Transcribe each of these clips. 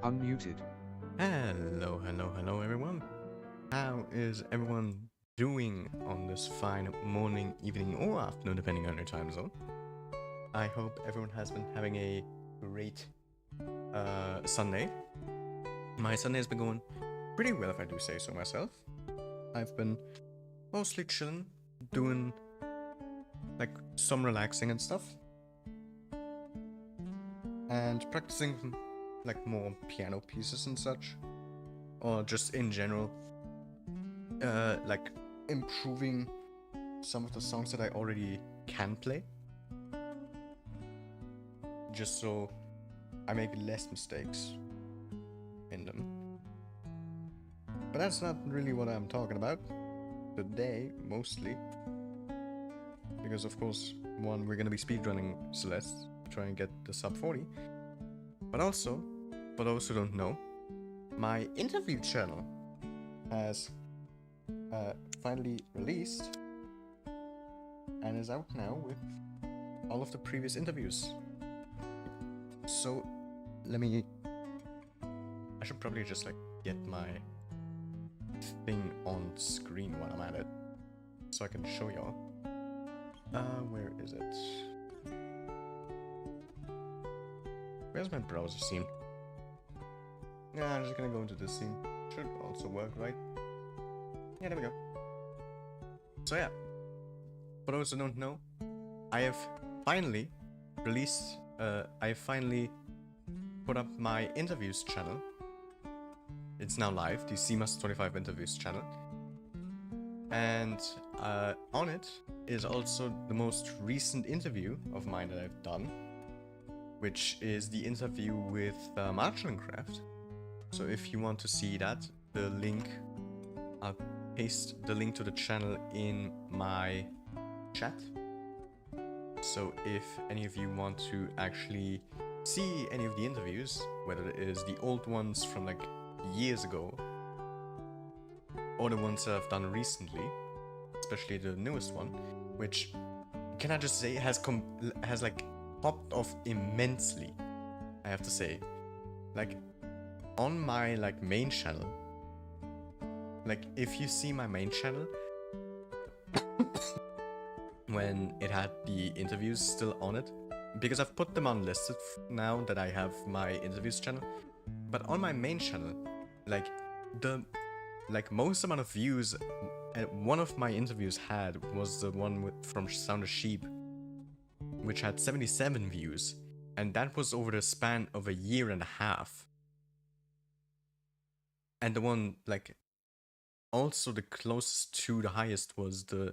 Unmuted. Hello everyone. How is everyone doing on this fine morning, evening, or afternoon, depending on your time zone? I hope everyone has been having a great Sunday. My Sunday has been going pretty well, if I do say so myself. I've been mostly chilling, doing like some relaxing and stuff, and practicing like more piano pieces and such, or just in general like improving some of the songs that I already can play, just so I make less mistakes in them. But that's not really what I'm talking about today, mostly, because of course, one, we're gonna be speedrunning Celeste to try and get the sub 40, but also, for those who don't know, my interview channel has finally released and is out now with all of the previous interviews. So I should probably just like get my thing on screen while I'm at it so I can show y'all. Where is it? Where's my browser scene? Yeah, I'm just gonna go into this scene. Should also work, right? Yeah, there we go. So yeah, for those who don't know, I have finally released, I finally put up my interviews channel. It's now live, the CMUS25 interviews channel. And on it is also the most recent interview of mine that I've done, which is the interview with Craft. So if you want to see that, the link, I'll paste the link to the channel in my chat. So if any of you want to actually see any of the interviews, whether it is the old ones from like years ago, or the ones that I've done recently, especially the newest one, which, can I just say, has like popped off immensely, I have to say. Like, on my like main channel, like if you see my main channel when it had the interviews still on it, because I've put them unlisted now that I have my interviews channel, but on my main channel, like the most amount of views one of my interviews had was the one from Sound of Sheep, which had 77 views, and that was over the span of a year and a half. And the one like also the closest to the highest was the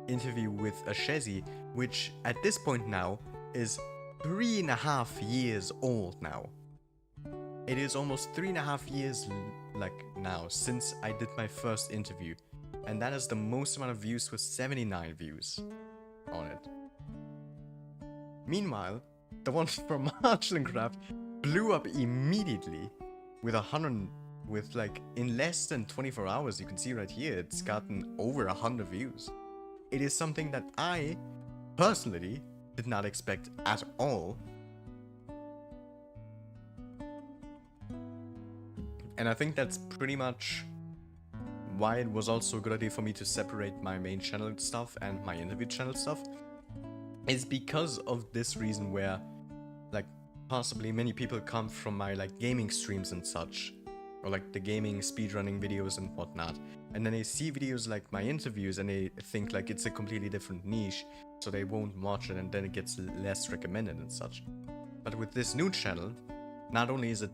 interview with Ashezi, which at this point now is 3.5 years old now. It is almost 3.5 years like now since I did my first interview, and that is the most amount of views with 79 views on it. Meanwhile, the one from Craft blew up immediately with like in less than 24 hours. You can see right here, it's gotten over 100 views. It is something that I personally did not expect at all. And I think that's pretty much why it was also a good idea for me to separate my main channel stuff and my interview channel stuff, is because of this reason, where like possibly many people come from my like gaming streams and such, or like the gaming speedrunning videos and whatnot, and then they see videos like my interviews and they think like it's a completely different niche, so they won't watch it, and then it gets less recommended and such. But with this new channel, not only is it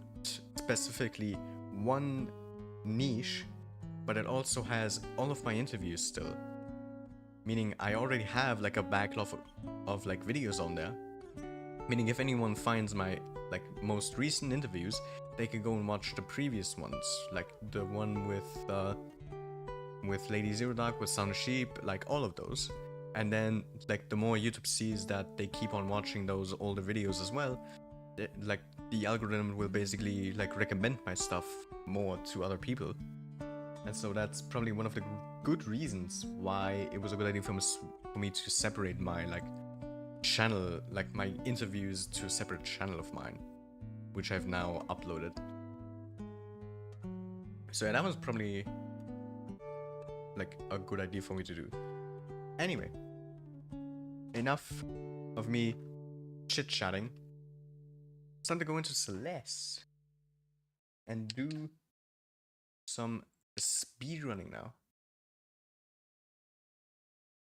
specifically one niche, but it also has all of my interviews still. Meaning I already have like a backlog of like videos on there. Meaning if anyone finds my like most recent interviews, they can go and watch the previous ones, like the one with Lady Zero Dark, with Sound of Sheep, like all of those. And then like the more YouTube sees that they keep on watching those older videos as well, like the algorithm will basically like recommend my stuff more to other people. And so that's probably one of the good reasons why it was a good idea for me to separate my like channel, like my interviews, to a separate channel of mine, which I've now uploaded. So yeah, that was probably like a good idea for me to do. Anyway, enough of me chit-chatting. It's time to go into Celeste and do some speedrunning now.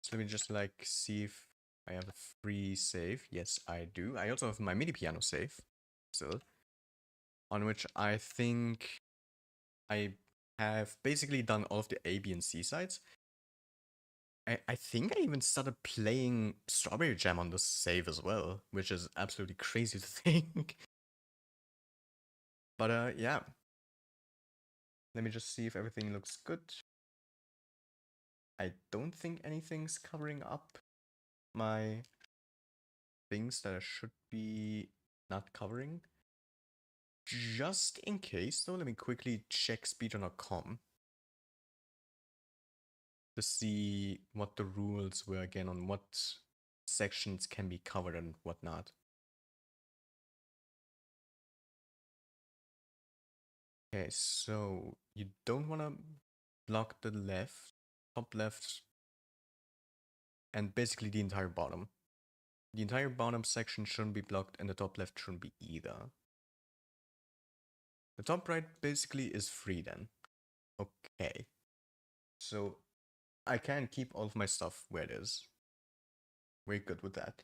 So let me just like see if I have a free save. Yes, I do. I also have my MIDI piano save still, on which I think I have basically done all of the A, B, and C sides. I think I even started playing Strawberry Jam on this save as well, which is absolutely crazy to think. But yeah. Let me just see if everything looks good. I don't think anything's covering up my things that I should be not covering. Just in case though, let me quickly check speedrun.com to see what the rules were again on what sections can be covered and whatnot. Okay, so you don't want to block the top left, and basically the entire bottom. The entire bottom section shouldn't be blocked and the top left shouldn't be either. The top right basically is free then. Okay. So I can keep all of my stuff where it is. We're good with that.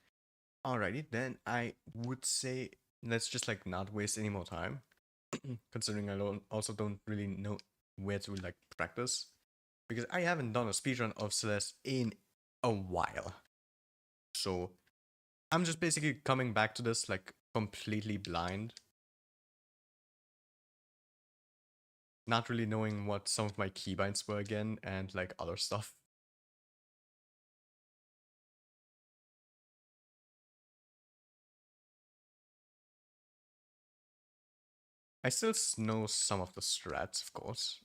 Alrighty, then I would say let's just like not waste any more time. Considering I also don't really know where to like practice. Because I haven't done a speedrun of Celeste in a while. So I'm just basically coming back to this like completely blind. Not really knowing what some of my keybinds were again and like other stuff. I still know some of the strats, of course.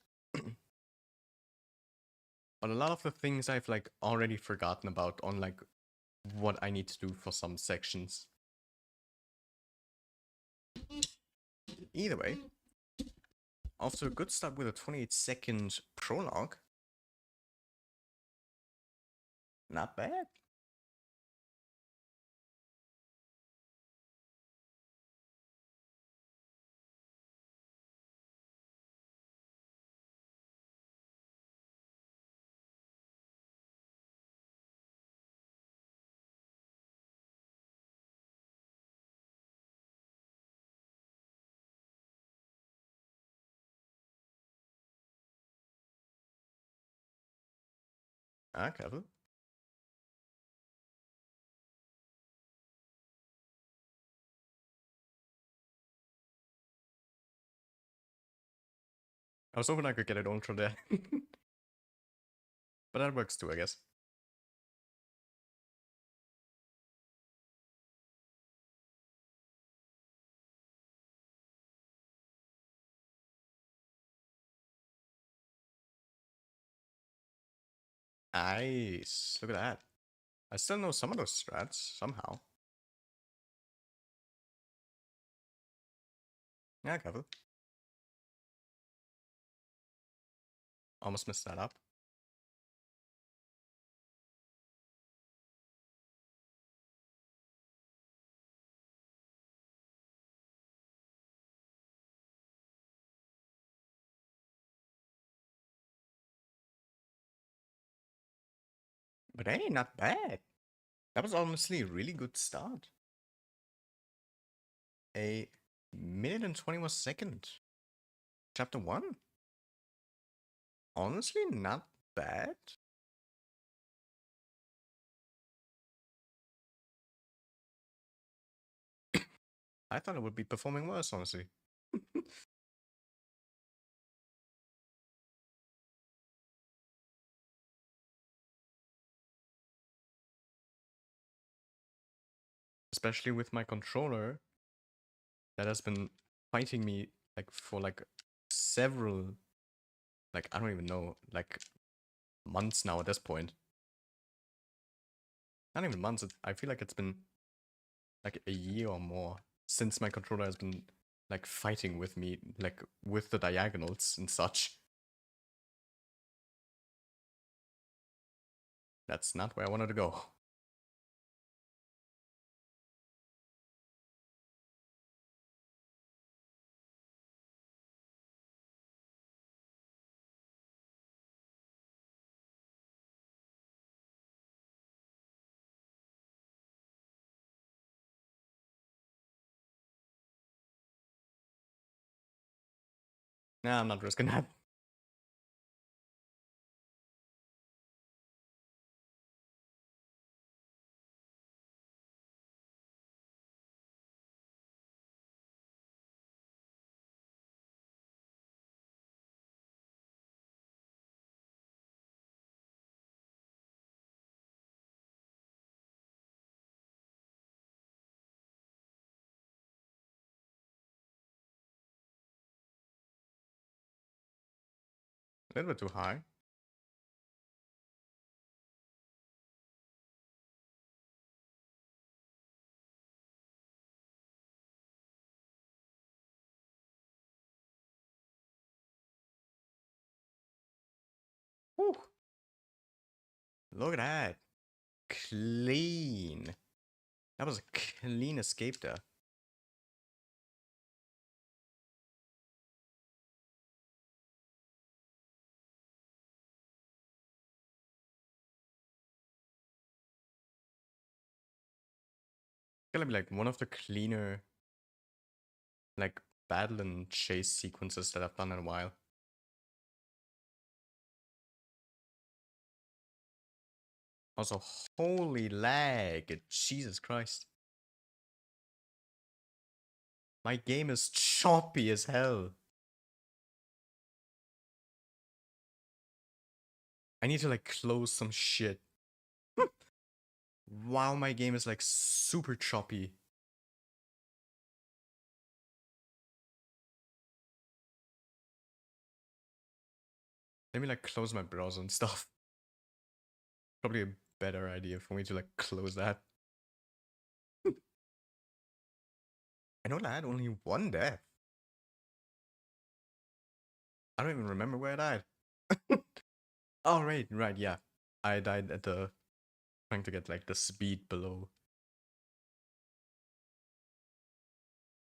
But a lot of the things I've like already forgotten about on like what I need to do for some sections. Either way, off to a good start with a 28-second prologue. Not bad. Ah, careful. I was hoping I could get it ultra there. But that works too, I guess. Nice. Look at that. I still know some of those strats, somehow. Yeah, careful. Almost messed that up. But hey, not bad. That was honestly a really good start. A minute and 21 seconds. Chapter 1. Honestly, not bad. I thought it would be performing worse, honestly. Especially with my controller that has been fighting me like for like several, like I don't even know, like months now at this point. Not even months, I feel like it's been like a year or more since my controller has been like fighting with me, like with the diagonals and such. That's not where I wanted to go. Nah, I'm not risking that. A little bit too high. Whew. Look at that. Clean. That was a clean escape there. Gonna be like one of the cleaner, like, battle and chase sequences that I've done in a while. Also, holy lag. Jesus Christ. My game is choppy as hell. I need to like close some shit. Wow, my game is like super choppy. Let me like close my browser and stuff. Probably a better idea for me to like close that. I know I had only one death. I don't even remember where I died. Oh, right, yeah. I died at the trying to get like the speed below.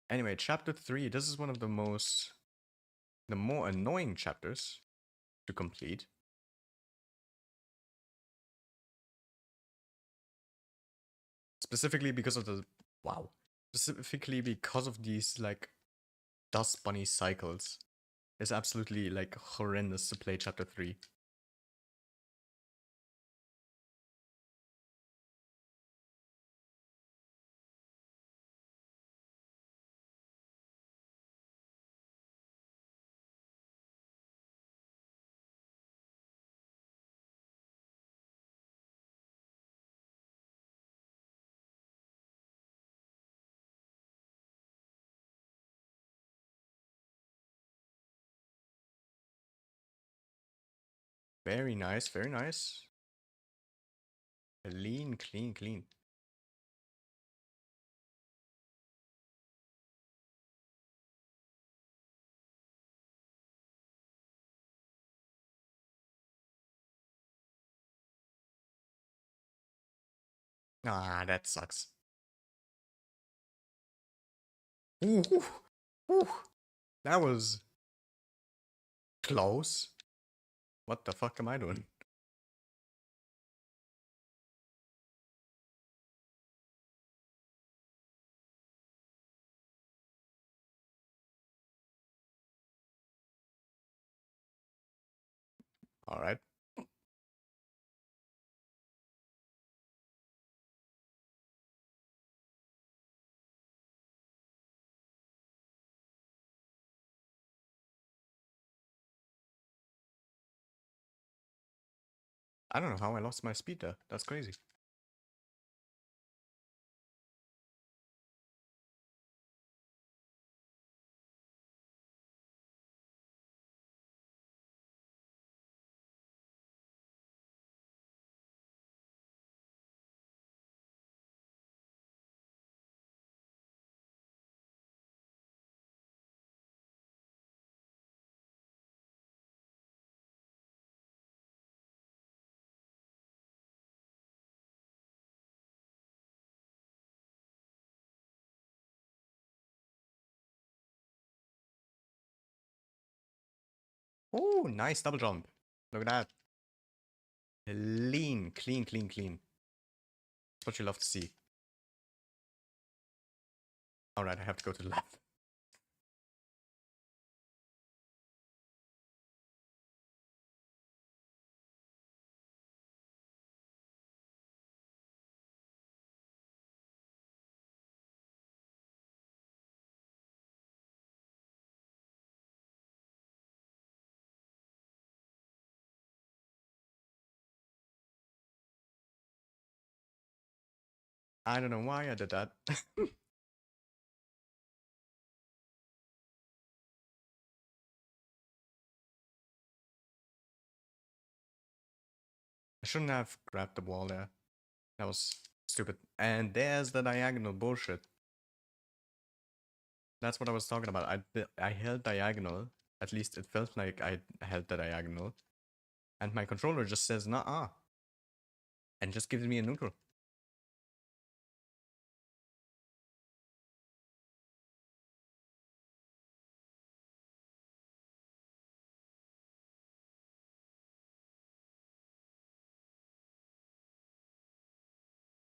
Anyway, chapter 3. This is one of the more annoying chapters to complete. Specifically because of the wow. Specifically because of these like dust bunny cycles. It's absolutely like horrendous to play chapter 3. Very nice, very nice. Clean, clean, clean. Ah, that sucks. Ooh, ooh, ooh. That was close. What the fuck am I doing? Alright. I don't know how I lost my speed there. That's crazy. Oh, nice double jump. Look at that. Clean, clean, clean, clean. That's what you love to see. Alright, I have to go to the left. I don't know why I did that. I shouldn't have grabbed the wall there. That was stupid. And there's the diagonal bullshit. That's what I was talking about. I held diagonal. At least it felt like I held the diagonal. And my controller just says, nah, and just gives me a neutral.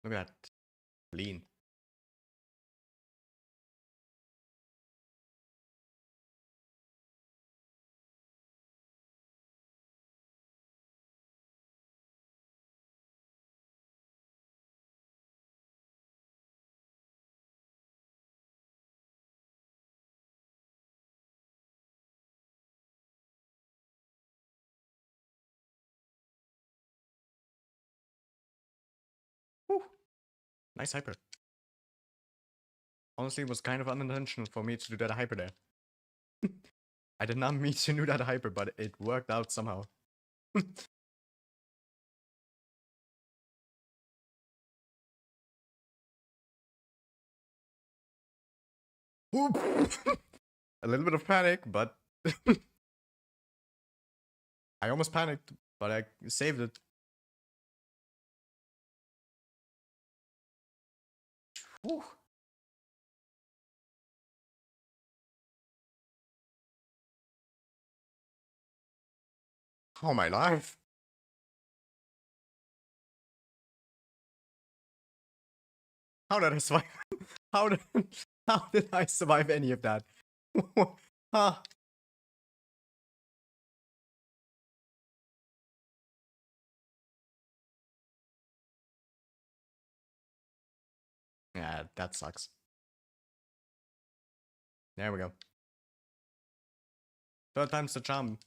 Look at that. Lean. Whew. Nice hyper. Honestly, it was kind of unintentional for me to do that hyper there. I did not mean to do that hyper, but it worked out somehow. A little bit of panic, but I almost panicked, but I saved it. Whew. Oh my life. How did I survive? How did how did I survive any of that? Ah. Yeah, that sucks. There we go. Third time's the charm.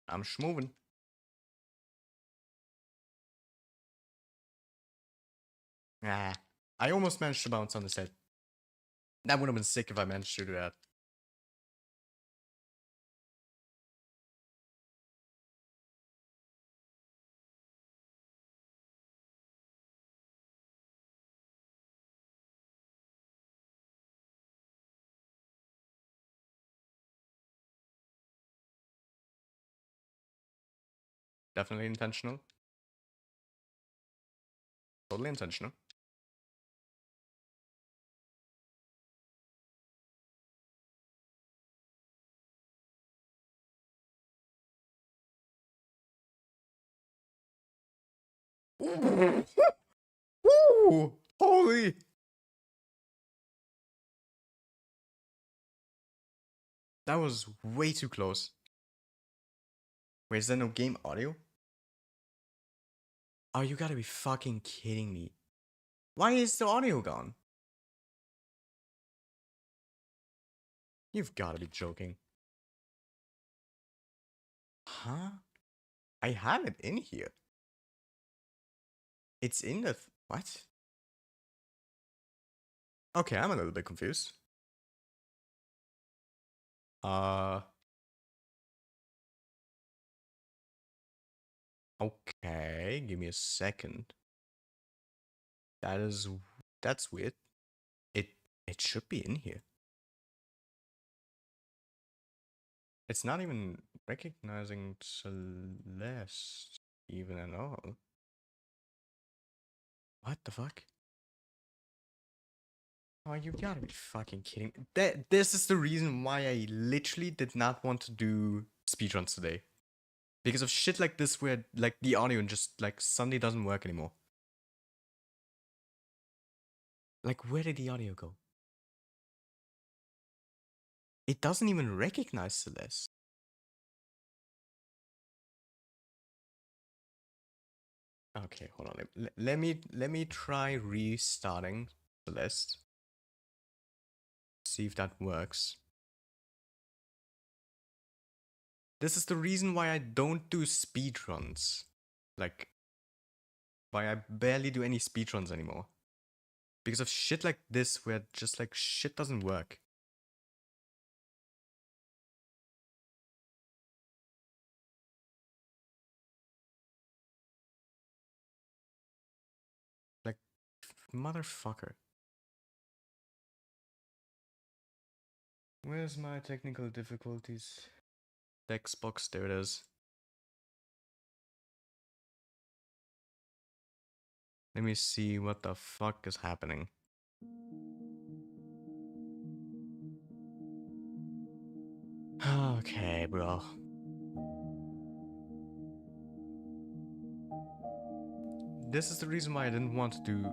I'm schmoving. Ah. I almost managed to bounce on his head. That would have been sick if I managed to do that. Definitely intentional. Totally intentional. Ooh. Ooh. Holy. That was way too close. Wait, is there no game audio? Oh, you gotta be fucking kidding me. Why is the audio gone? You've gotta be joking. Huh? I have it in here. It's in the... what? Okay, I'm a little bit confused. Okay, give me a second. That's weird. It it should be in here. It's not even recognizing Celeste even at all. What the fuck? Oh, you gotta be fucking kidding me. This is the reason why I literally did not want to do speedruns today. Because of shit like this where like the audio just like suddenly doesn't work anymore. Like where did the audio go? It doesn't even recognize Celeste. Okay, hold on. Let me try restarting Celeste. See if that works. This is the reason why I don't do speedruns. Like, why I barely do any speedruns anymore. Because of shit like this where just like shit doesn't work. Like, motherfucker. Where's my technical difficulties? Text box, there it is. Let me see what the fuck is happening. Okay, bro. This is the reason why I didn't want to do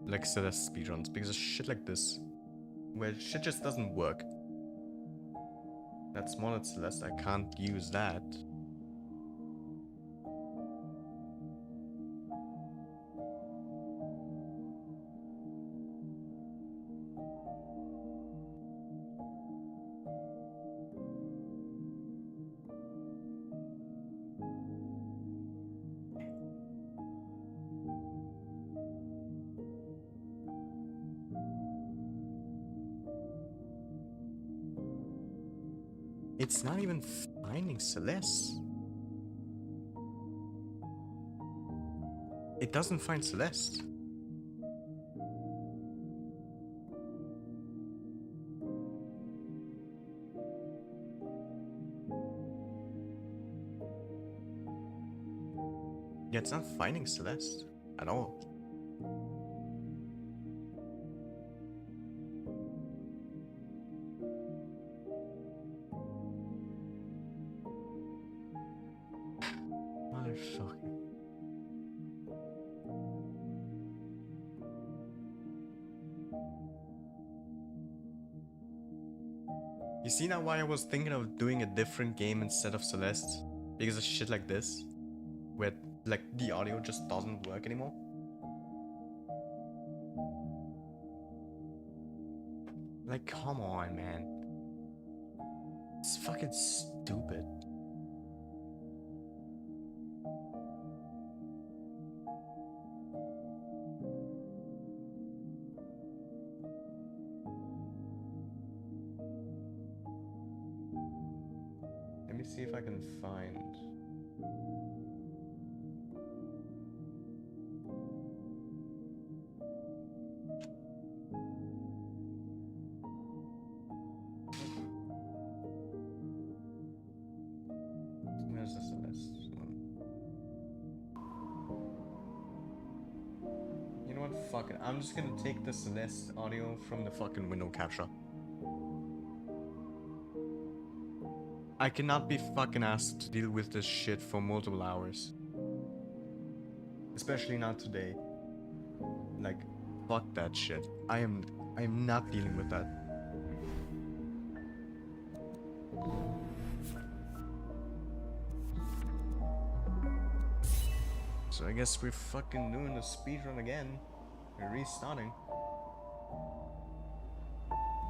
like Celeste speedruns, because of shit like this, where shit just doesn't work. That's modded Celeste, I can't use that. It's not even finding Celeste. It doesn't find Celeste. Yeah, it's not finding Celeste at all. Motherfucker. You see now why I was thinking of doing a different game instead of Celeste? Because of shit like this, where like the audio just doesn't work anymore. Like, come on, man. It's fucking stupid. Let me see if I can find. Where's the Celeste one? You know what? Fuck it. I'm just gonna take the Celeste audio from the fucking window capture. I cannot be fucking asked to deal with this shit for multiple hours. Especially not today. Like, fuck that shit. I am not dealing with that. So I guess we're fucking doing the speedrun again. We're restarting.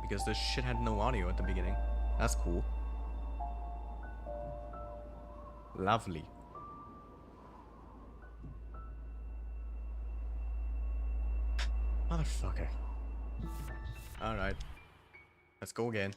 Because this shit had no audio at the beginning. That's cool. Lovely. Motherfucker. Alright. Let's go again.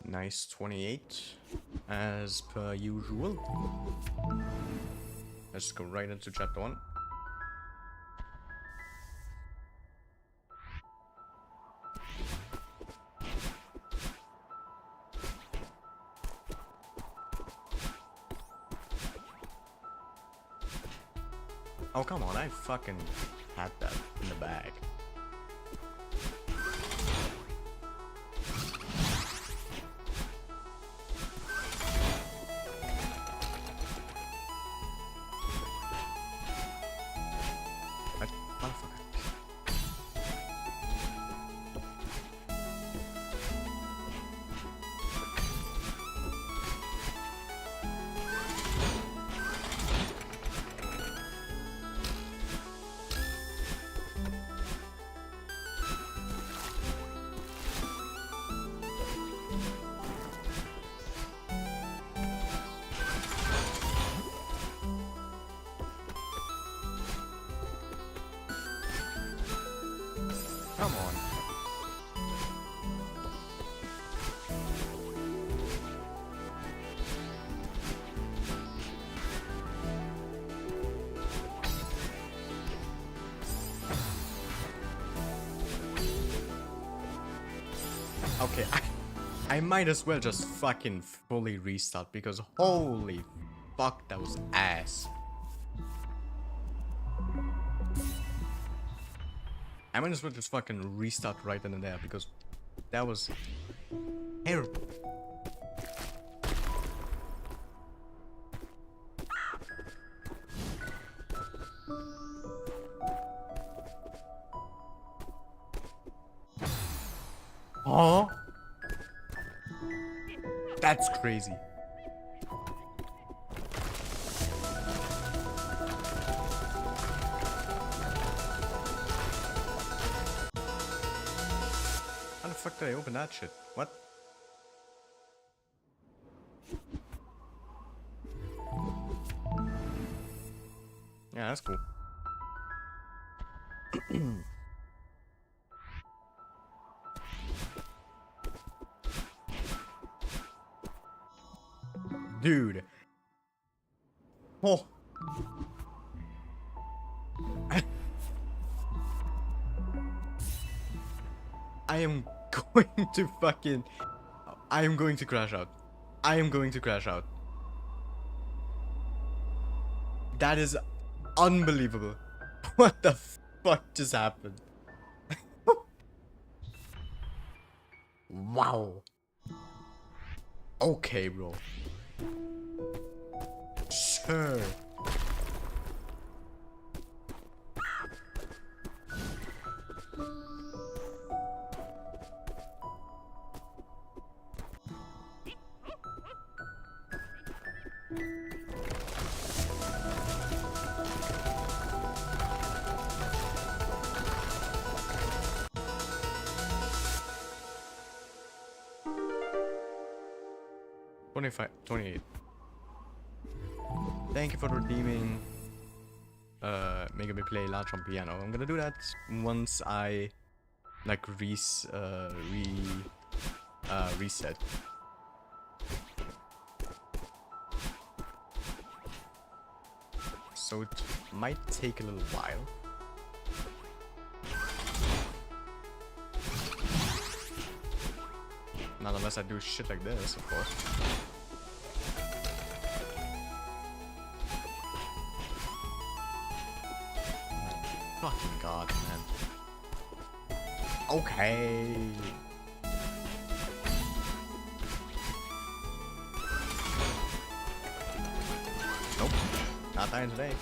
Nice 28, as per usual. Let's go right into chapter 1. Oh, come on, I fucking had that in the bag. Come on. Okay, I might as well just fucking fully restart because holy fuck, that was ass. I might as well just fucking restart right then and there because that was terrible. Oh, that's crazy. How the fuck did I open that shit? What? Yeah, that's cool. Dude. Oh. I am going to fucking... I am going to crash out. I am going to crash out. That is unbelievable. What the fuck just happened? Wow. Okay, bro. Sure. $25, $28. Thank you for redeeming making me play large on piano. I'm gonna do that once I like reset. So it might take a little while. Not unless I do shit like this, of course. My fucking god, man. Okay. Nope. Not dying today.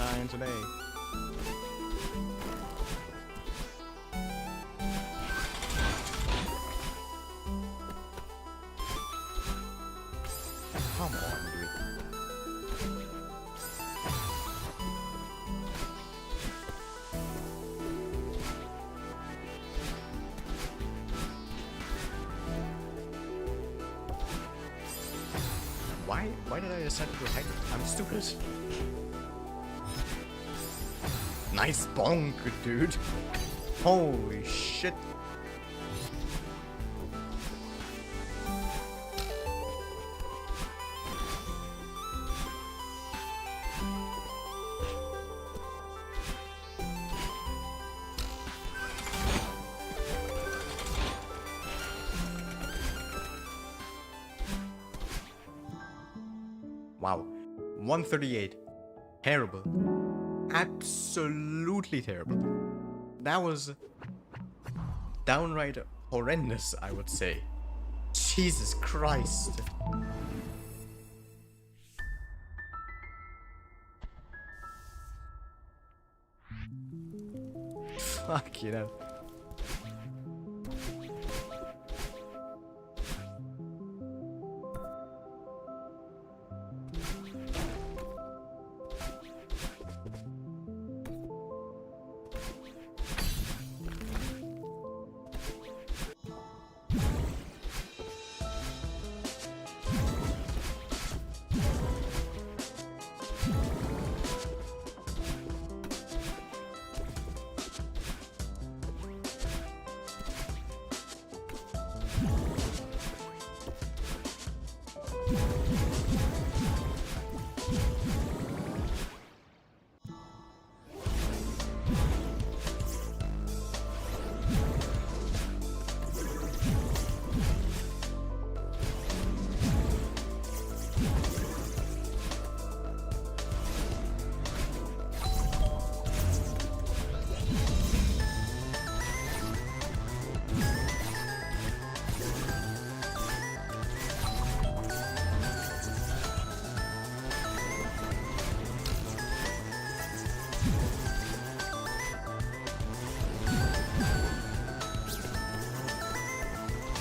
dying today. Come on, dude. Why did I decide to go hide it? I'm stupid. Nice bonk, dude. Holy shit. Wow. 138. Terrible. Absolutely terrible. That was downright horrendous, I would say. Jesus Christ. Fuck, you know.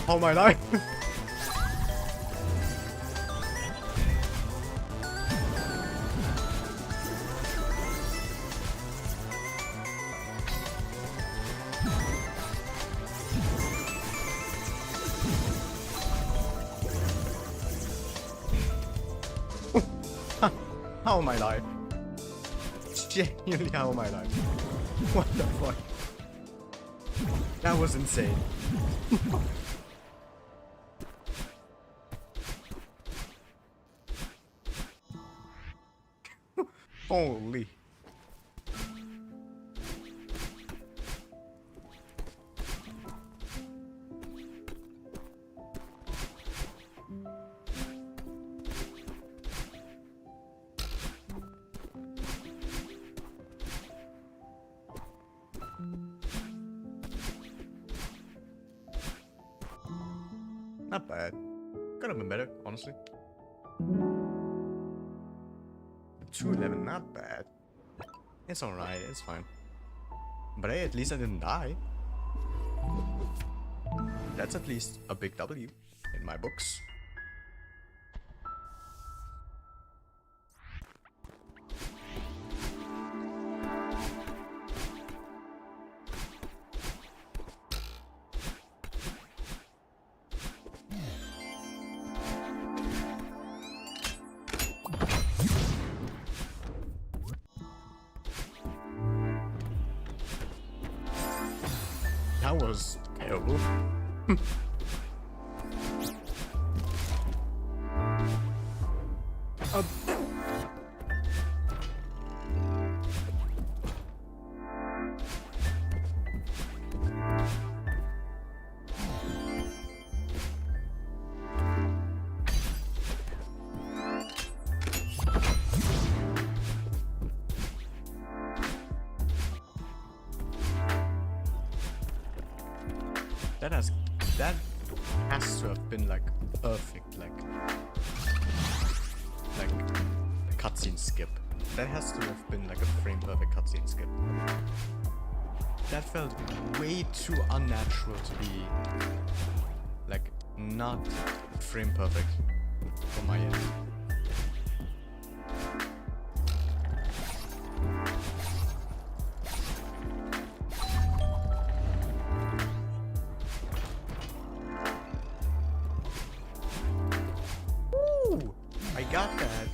Oh my life. How am I alive? Genuinely, how am I alive? What the fuck? That was insane. Holy. Not bad. Could have been better, honestly. 211, not bad. It's alright, it's fine. But hey, at least I didn't die. That's at least a big W in my books. That was terrible. That has to have been like perfect, like a cutscene skip. That has to have been like a frame perfect cutscene skip. That felt way too unnatural to be like not frame perfect from my end. Woo! I got that.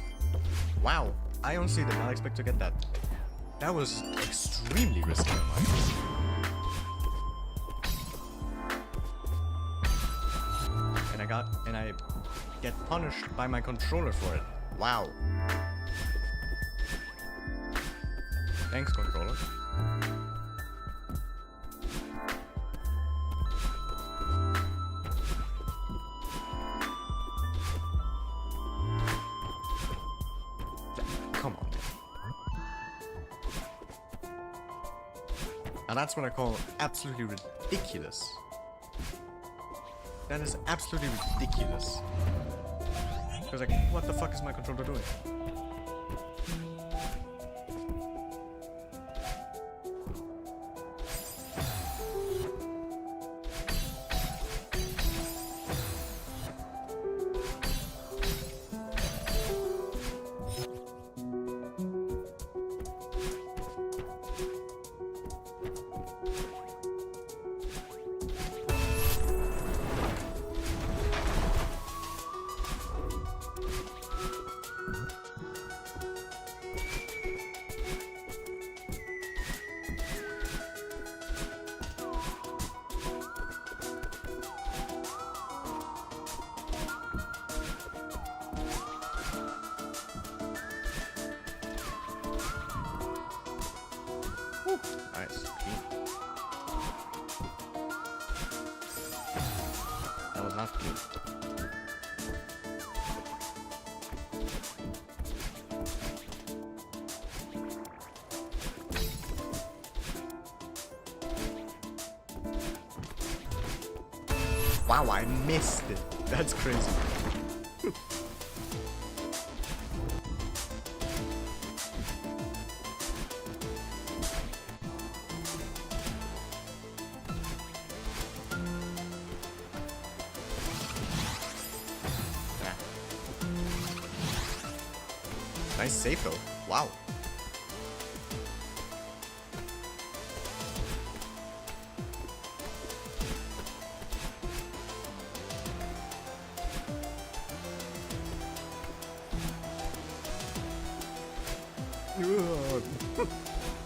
Wow, I honestly did not expect to get that. That was extremely risky on my part. And I get punished by my controller for it. Wow. Thanks, controller. Come on. Now that's what I call absolutely ridiculous. That is absolutely ridiculous. Because like, what the fuck is my controller doing? Nice. Clean. That was not clean. Wow, I missed it. That's crazy. Nice save though. Wow.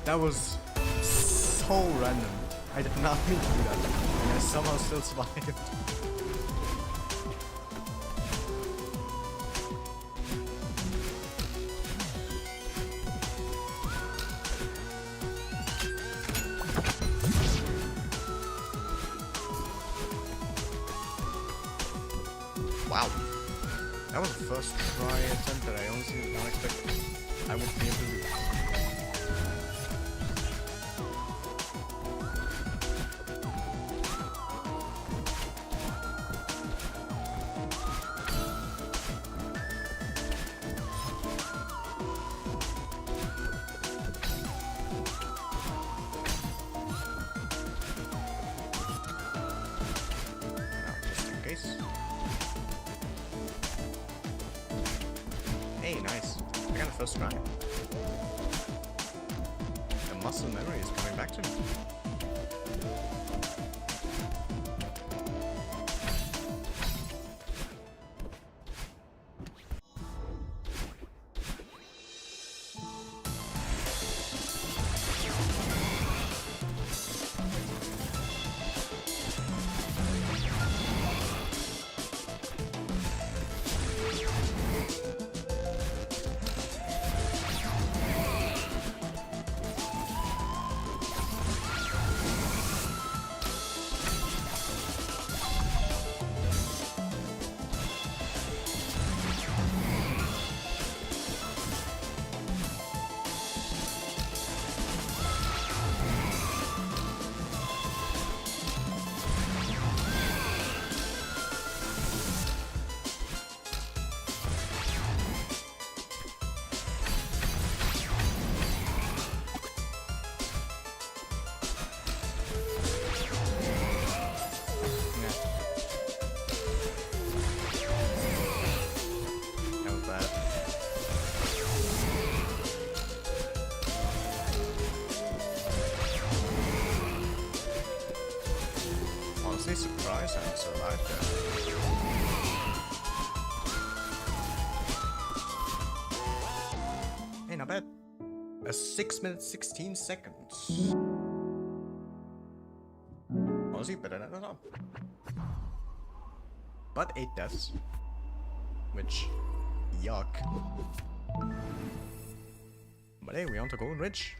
That was so random. I did not mean to do that. And I somehow still survived. Wow. That was the first try attempt that I honestly did not expect I would be able to do. Hey, nice. I got a first try. The muscle memory is coming back to me. honestly surprised I'm survived that. Hey, not bad. A 6 minutes 16 seconds. Honestly, better than I thought. But 8 deaths. Which, yuck. But hey, we on to Golden Ridge.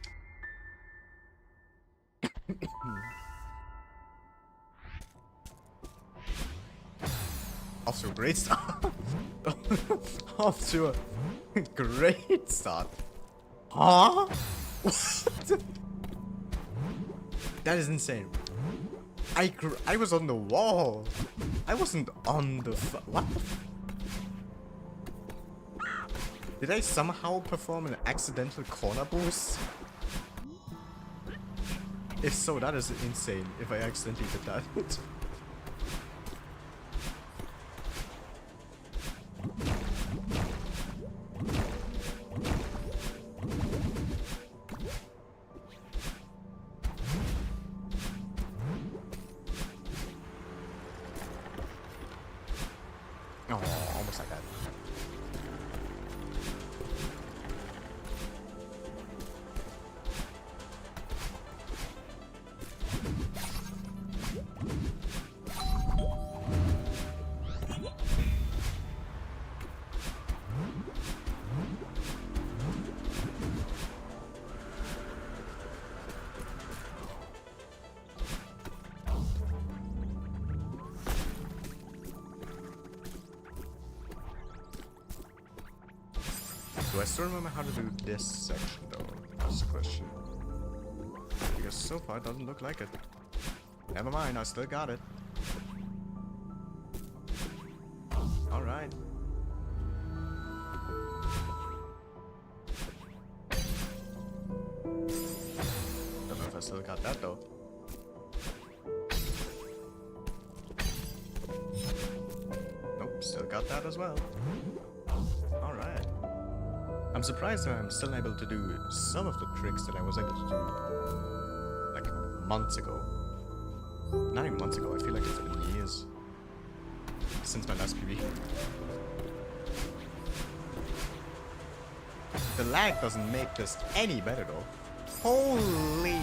Off to a great start. Off to a great start. Huh? What? That is insane. I was on the wall. I wasn't on the what the Did I somehow perform an accidental corner boost? If so, that is insane if I accidentally did that. Oh, almost like that. Do I still remember how to do this section though? That's the question. Because so far it doesn't look like it. Never mind, I still got it. Alright. Don't know if I still got that though. Nope, still got that as well. Alright. I'm surprised that I'm still able to do some of the tricks that I was able to do like months ago. Not even months ago, I feel like it's been years since my last PB. The lag doesn't make this any better though. Holy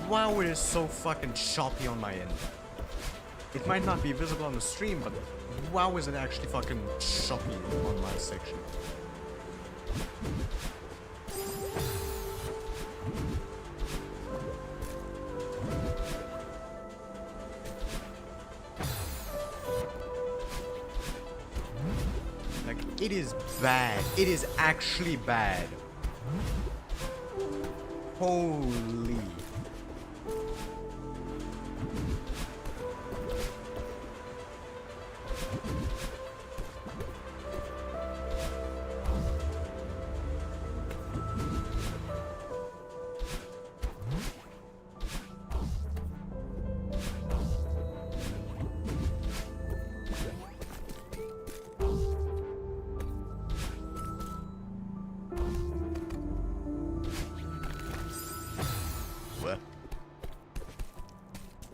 wow, it is so fucking choppy on my end. It might not be visible on the stream, but wow, is it actually fucking choppy on my section. Like, it is bad. It is actually bad. Holy.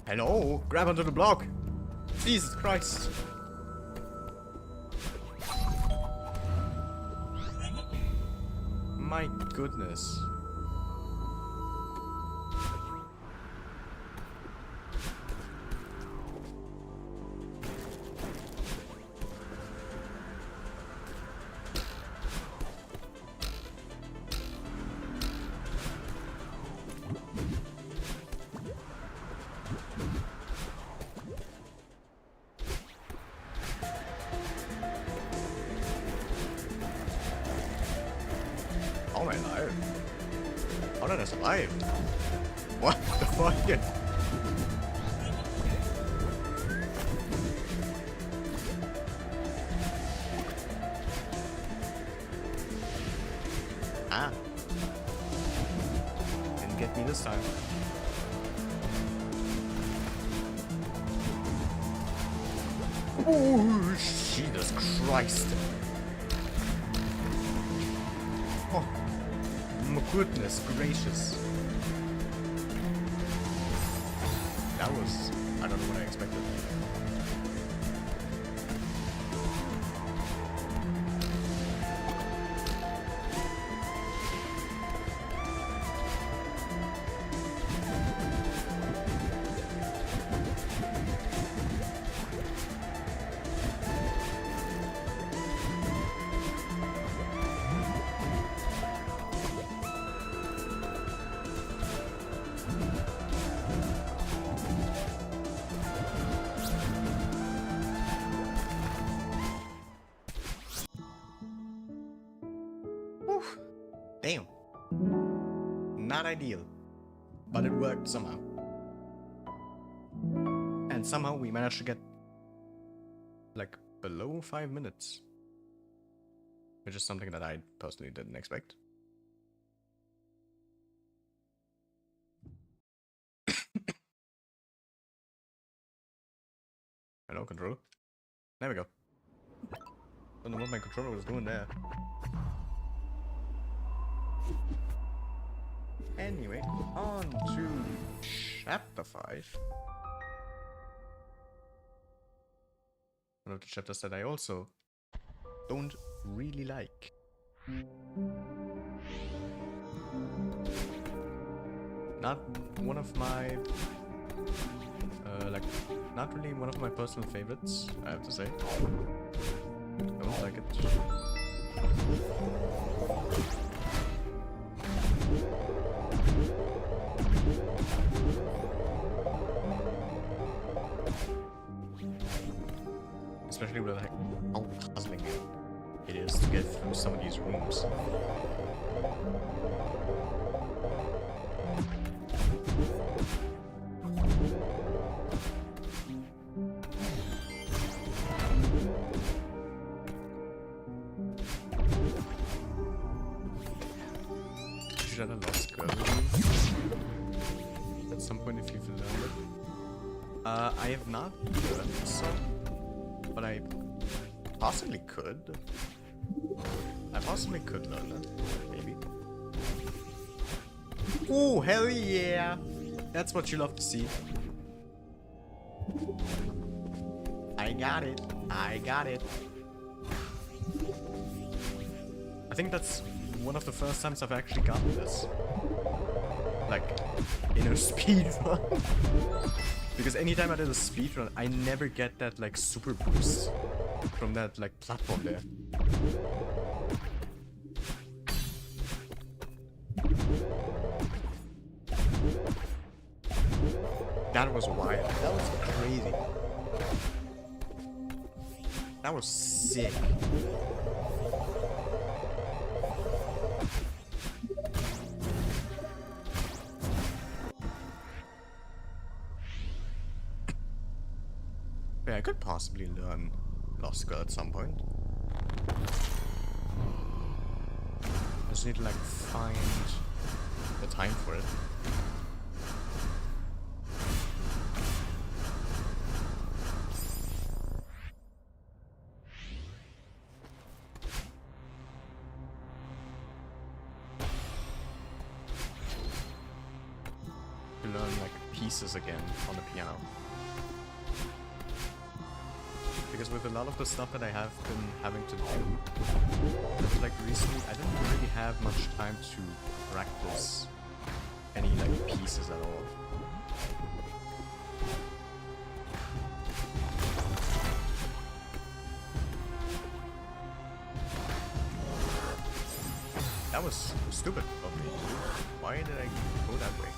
Hello? Grab onto the block! Jesus Christ! My goodness. How am I alive? How did I survive? What the fuck? Ah. Didn't get me this time. Oh, Jesus Christ. Oh, my goodness gracious. That was I don't know what I expected. Damn. Not ideal. But it worked somehow. And somehow we managed to get like below 5 minutes. Which is something that I personally didn't expect. Hello, controller. There we go. Don't know what my controller was doing there. Anyway, on to chapter 5. One of the chapters that I also don't really like. Not one of my not really one of my personal favorites, I have to say. Don't like it. Especially with like how puzzling it is to get through some of these rooms. Should have lost girl at some point if you've learned it. I have not learned so, but I possibly could. I possibly could learn it, maybe. Oh, hell yeah! That's what you love to see. I got it. I got it. I think that's one of the first times I've actually gotten this. Like, in a speedrun. Because anytime I did a speedrun, I never get that, like, super boost from that, like, platform there. That was wild. That was crazy. That was sick. Yeah, I could possibly learn Lost Girl at some point. I just need to like find the time for it. To learn like pieces again on the piano. Because with a lot of the stuff that I have been having to do, like recently, I didn't really have much time to practice any like pieces at all. That was stupid of me. Why did I go that way?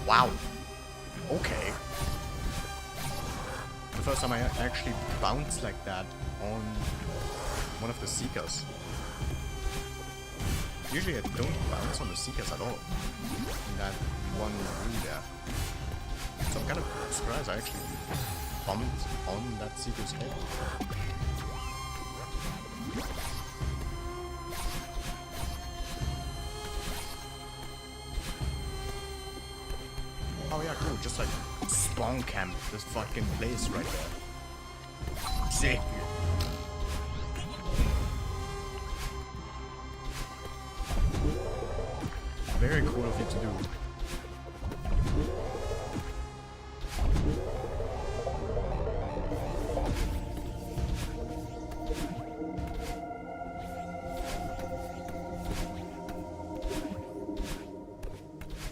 Wow. Okay. The first time I actually bounced like that on one of the Seekers. Usually I don't bounce on the Seekers at all. In that one room there. So I'm kind of surprised I actually bumped on that Seeker's head. Oh yeah, cool. Just like spawn camp this fucking place right there. Sick. Very cool of you to do.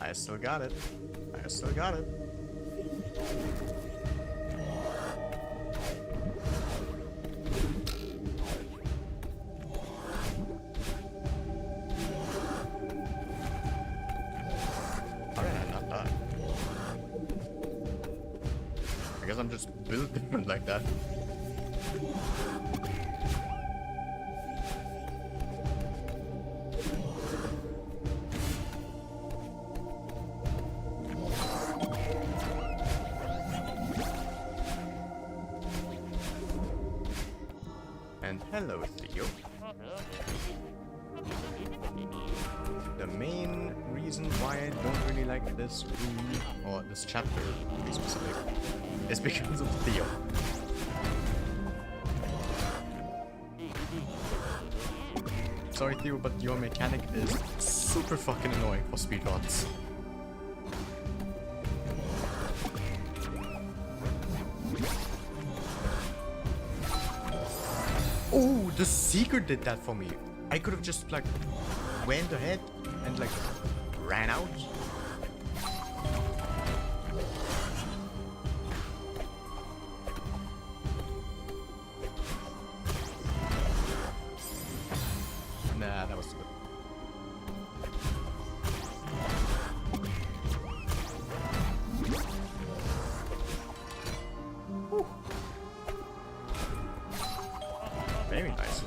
I still got it. I still got it. I guess I'm just built different like that. And hello, Theo. The main reason why I don't really like this room, or this chapter to be specific, is because of Theo. Sorry Theo, but your mechanic is super fucking annoying for speedruns. Oh, the Seeker did that for me. I could have just like went ahead and like ran out. Nah, that was good. Whew. Very nice.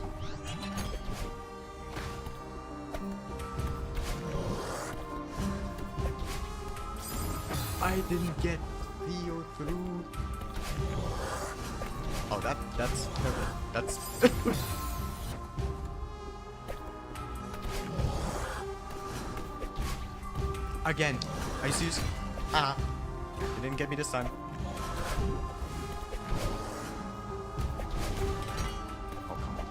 I didn't get Theo through. Oh, that's terrible. That's again. I see. Ah, you didn't get me this time. Oh, come on.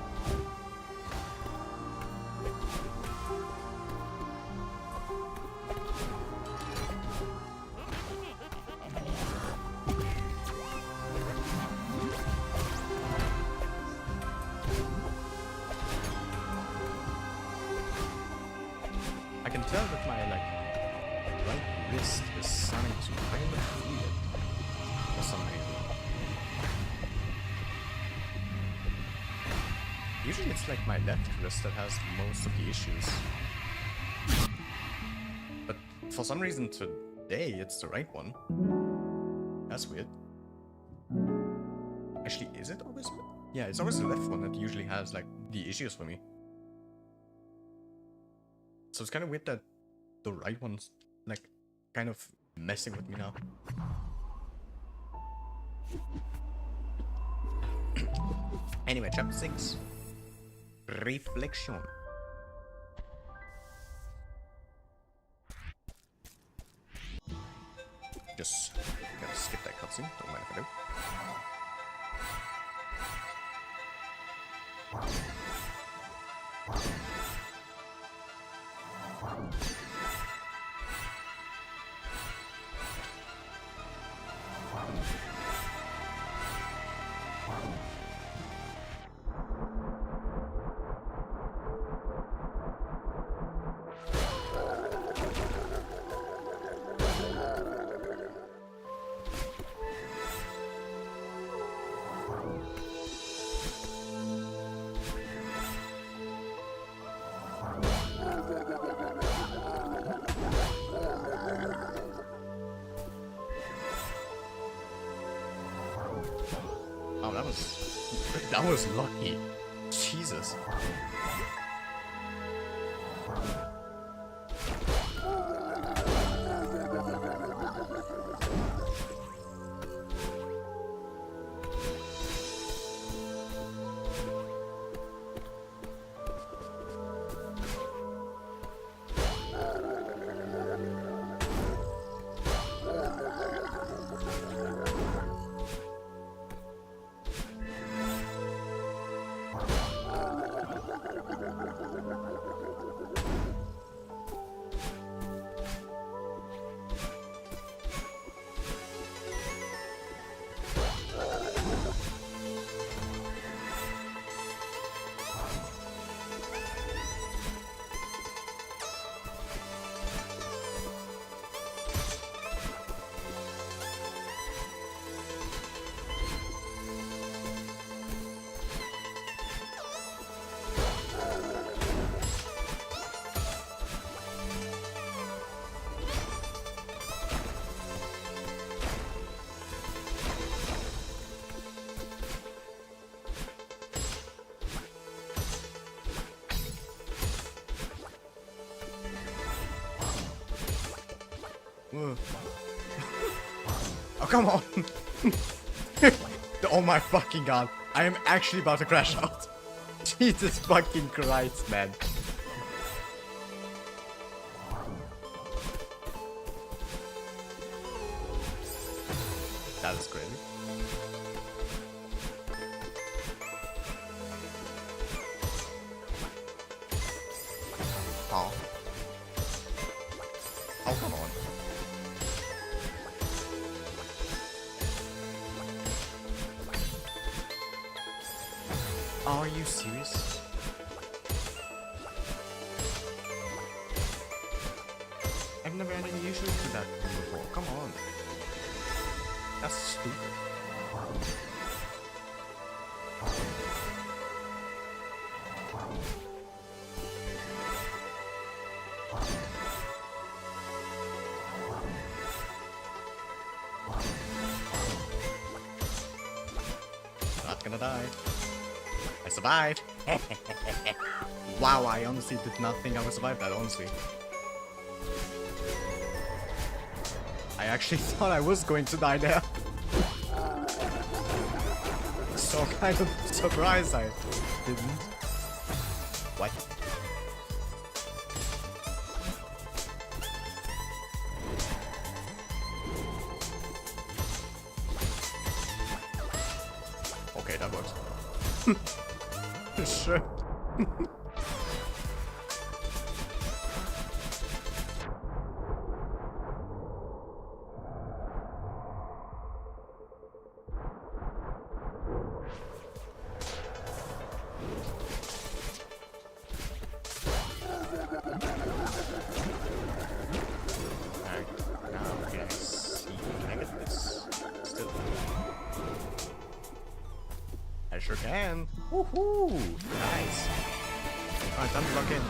I can tell that my like right wrist is starting to kind of feel it for some reason. Usually it's like my left wrist that has most of the issues. But for some reason today it's the right one. That's weird. Actually, is it always? Yeah, it's always the left one that usually has like the issues for me. So it's kind of weird that the right one's like kind of messing with me now. Anyway, chapter 6. Reflection. Just gotta skip that cutscene, don't mind if I do. Oh, that was lucky. Jesus. Oh, come on! Oh my fucking god. I am actually about to crash out. Jesus fucking Christ, man. That is crazy. Oh. Oh, come on. Are you serious? I've never had any issues with that before. Come on. That's stupid. Not gonna die. I survived! Wow, I honestly did not think I would survive that, honestly. I actually thought I was going to die there. So kind of surprised I didn't. What? Okay, that works. Sure. I sure can. Woohoo! Nice. Alright, time to lock in.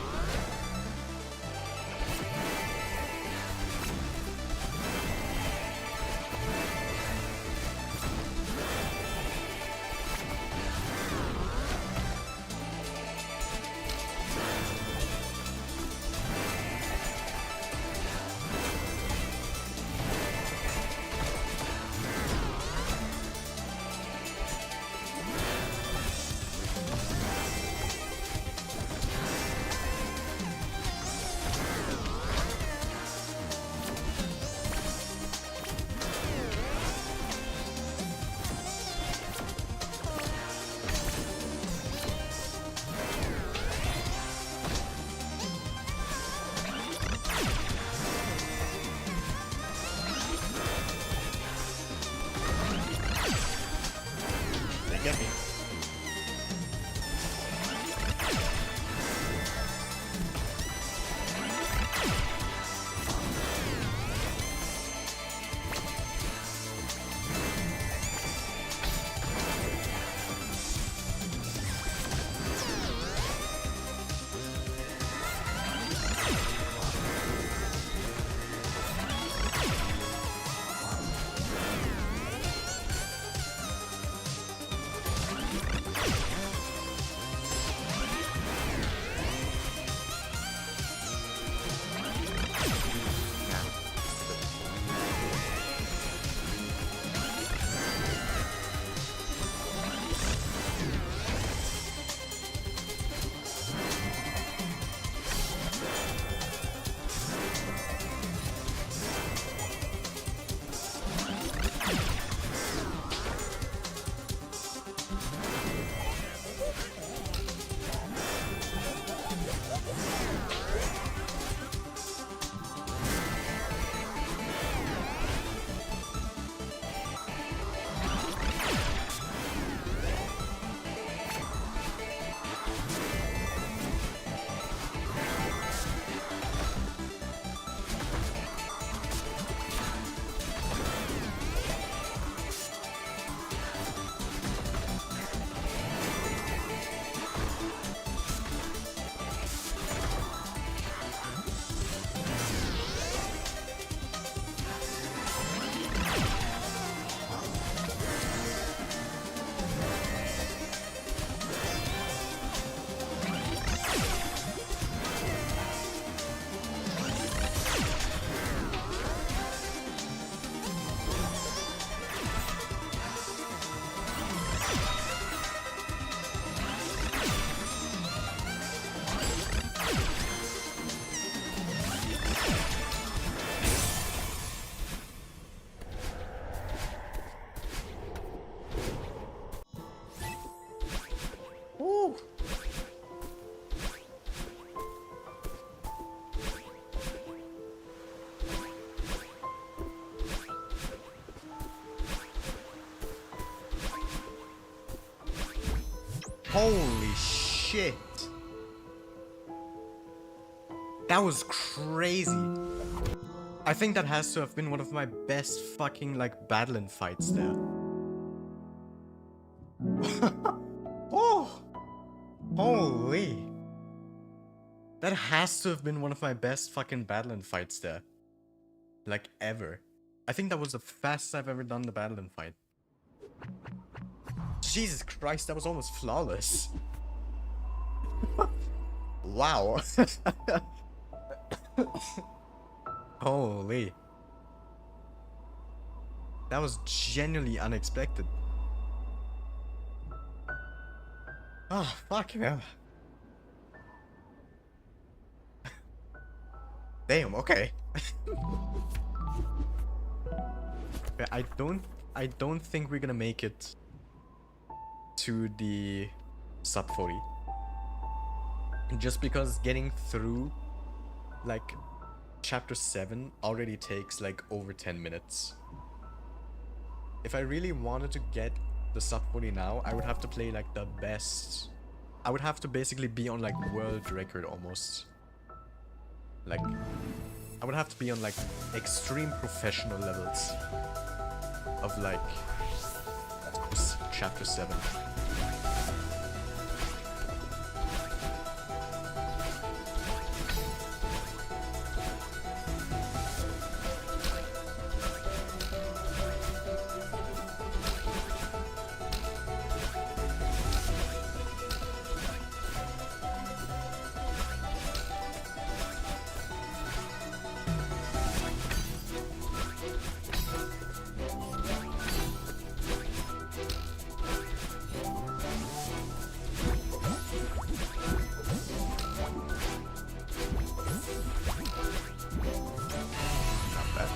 Holy shit. That was crazy. I think that has to have been one of my best fucking, like, battling fights there. Oh! Holy. That has to have been one of my best fucking battling fights there. Like, ever. I think that was the fastest I've ever done the battling fight. Jesus Christ, that was almost flawless. Wow. Holy. That was genuinely unexpected. Oh, fuck hell. Damn, okay. I don't think we're gonna make it to the sub 40. Just because getting through like chapter 7 already takes like over 10 minutes. If I really wanted to get the sub 40 now, I would have to play like the best. I would have to basically be on like world record almost. Like, I would have to be on like extreme professional levels of like chapter 7.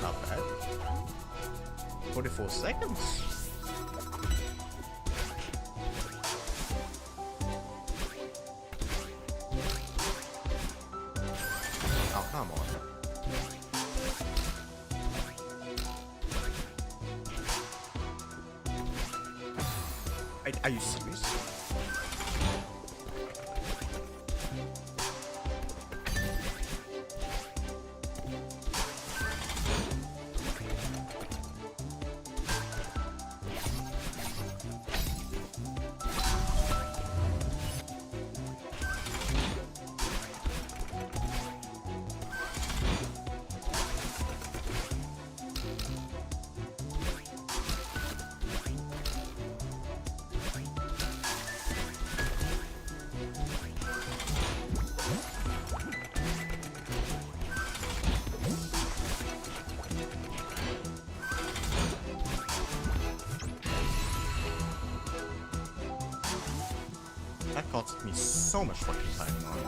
Not bad. 44 seconds. Oh, come on. Are you serious? That cost me so much fucking time on.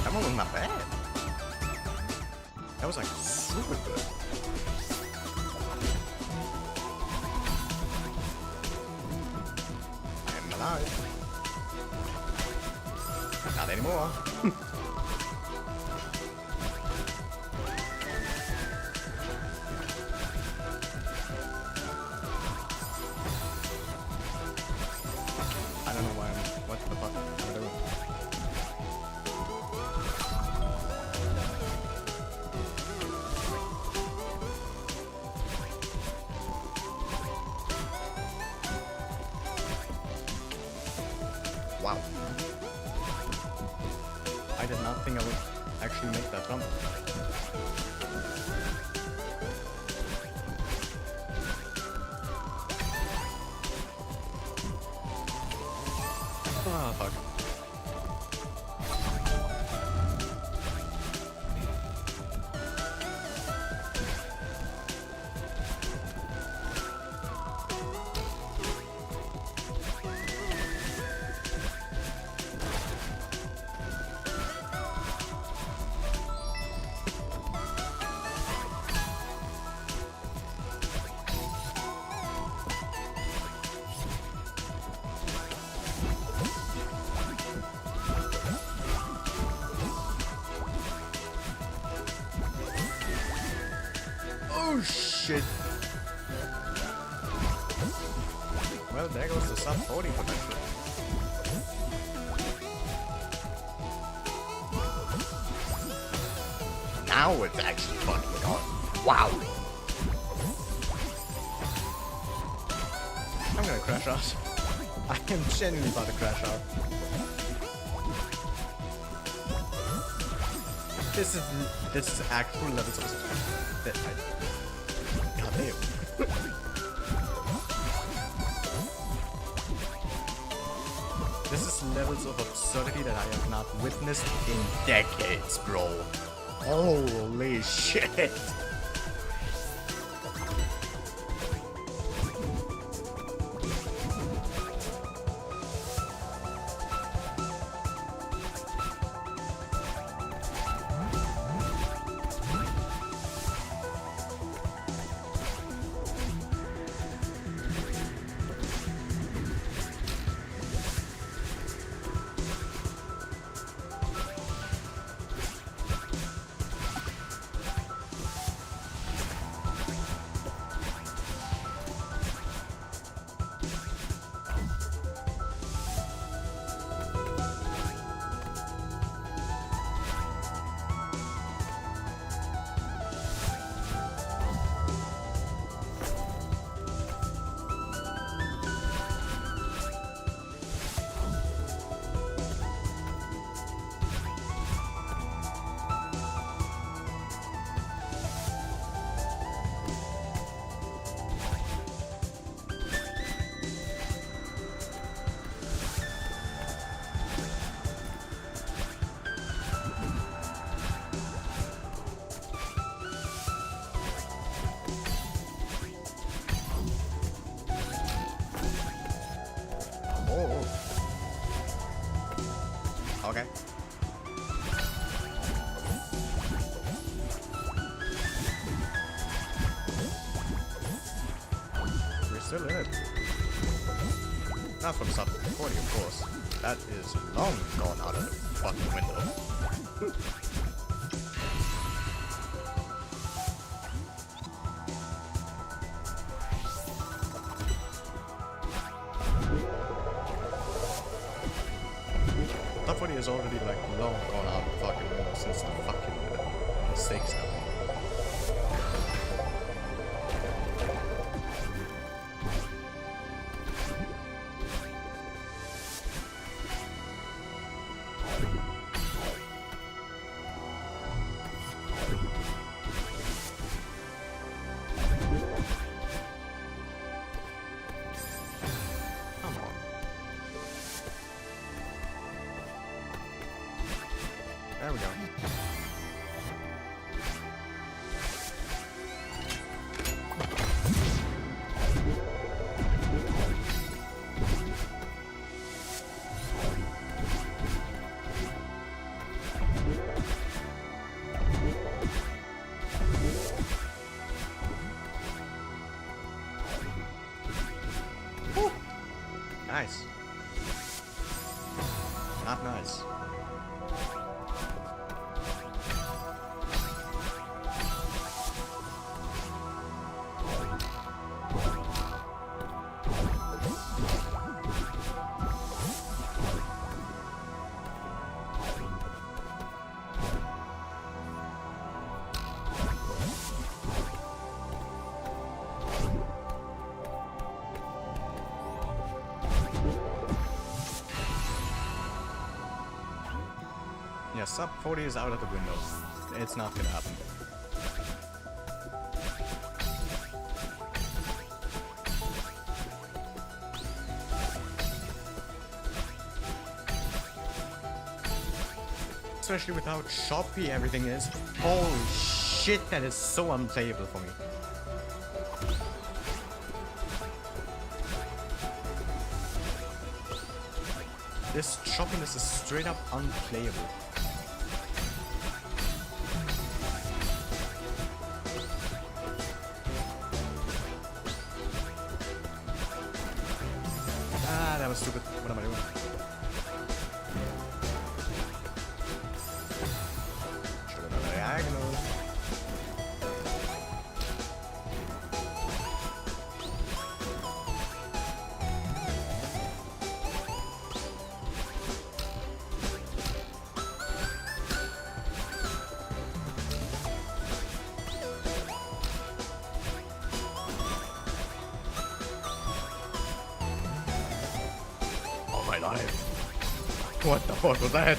That was not bad. That was like super good. I'm alive. Not anymore. I don't know why what the fuck am I doing? Wow. I did not think I would actually make that jump. Ah, fuck. Oh shit! Well, there goes the sub 40 potential. Now it's actually fucking on. Wow! I'm gonna crash out. I am genuinely about to crash out. This is actual levels of that God damn. This is levels of absurdity that I have not witnessed in decades, bro. Holy shit. Okay. We're still in it. Not from sub 40, of course. That is long gone out of the fucking window. Top 40 is already like long gone out of the fucking window since the fucking mistakes happened. Come on. There we go. Woo. Nice. Not nice. Yeah, sub 40 is out of the window. It's not gonna happen. especially with how choppy everything is. Holy shit, that is so unplayable for me. This choppiness is straight up unplayable. Ah, that was stupid. What am I doing? Should have done a diagonal. My life. What the fuck was that?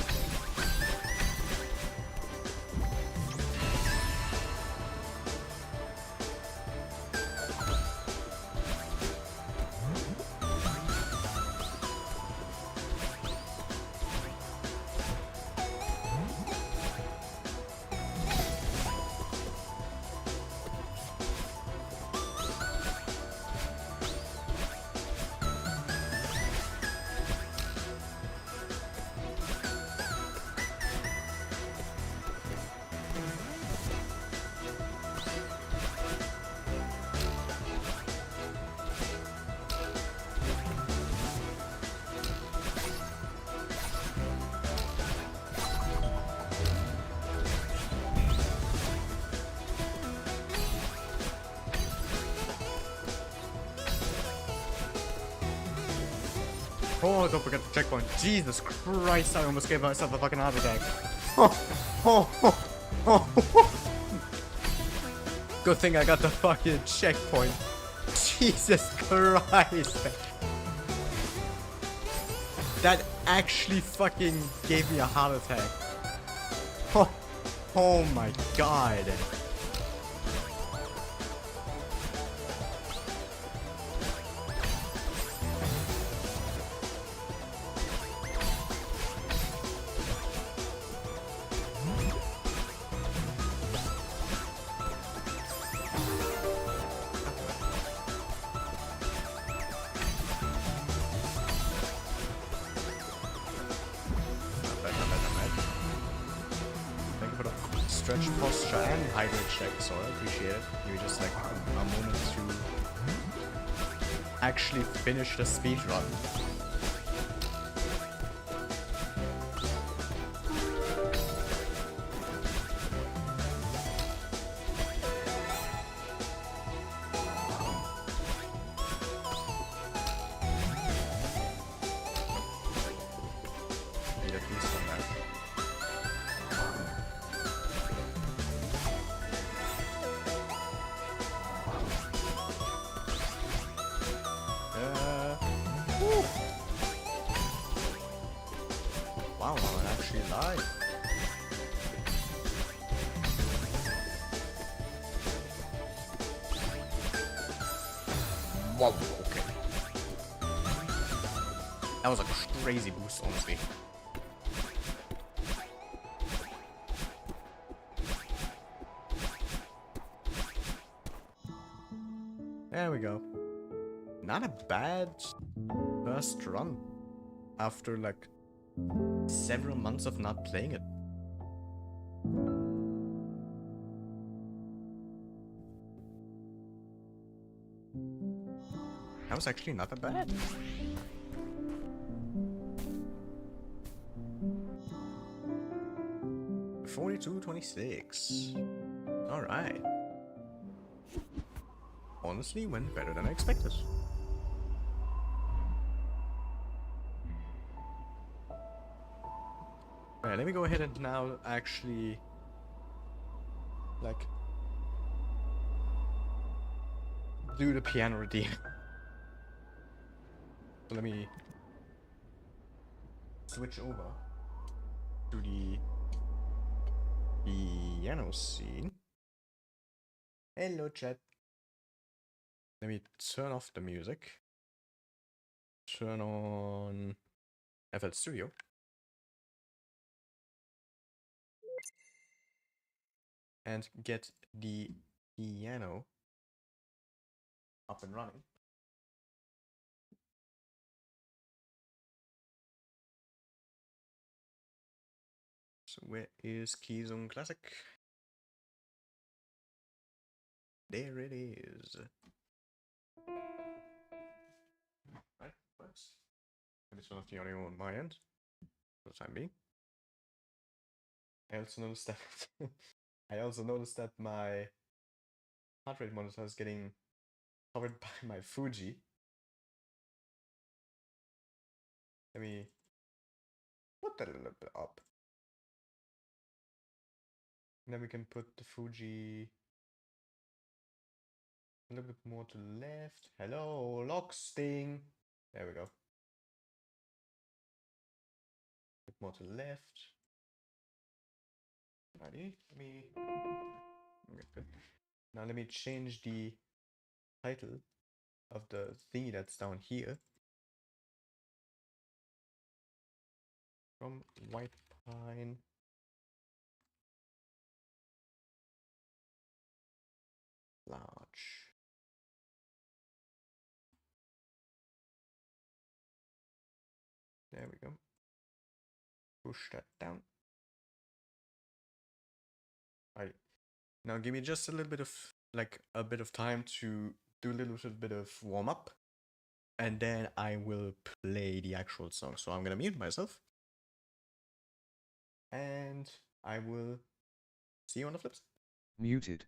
Oh, don't forget the checkpoint. Jesus Christ, I almost gave myself a fucking heart attack. Good thing I got the fucking checkpoint. Jesus Christ. That actually fucking gave me a heart attack. Oh my god. Stretch posture and hydrate check, so I appreciate it. You just like a moment to actually finish the speed run. Need at least one there. Wow, I actually lied. Wow, okay. That was a crazy boost, honestly. There we go. Not a bad first run after like several months of not playing it. That was actually not that bad. $42.26. Alright. Honestly, went better than I expected. Alright, let me go ahead and now actually like do the piano routine. So let me switch over to the piano scene. Hello chat. Let me turn off the music. Turn on FL Studio. and get the piano up and running. So where is Keystone Classic? There it is. Right, works. And this one's the only one on my end for the time being. I also noticed that my heart rate monitor is getting covered by my Fuji. Let me put that a little bit up. And then we can put the Fuji a little bit more to the left. Hello, lock sting. There we go. A bit more to the left. Alrighty, let me. Good. Now let me change the title of the thingy that's down here from White Pine Large. There we go. Push that down. Alright. Now give me just a little bit of time to do a little bit of warm up, and then I will play the actual song. So I'm gonna mute myself, and I will see you on the flips. Muted.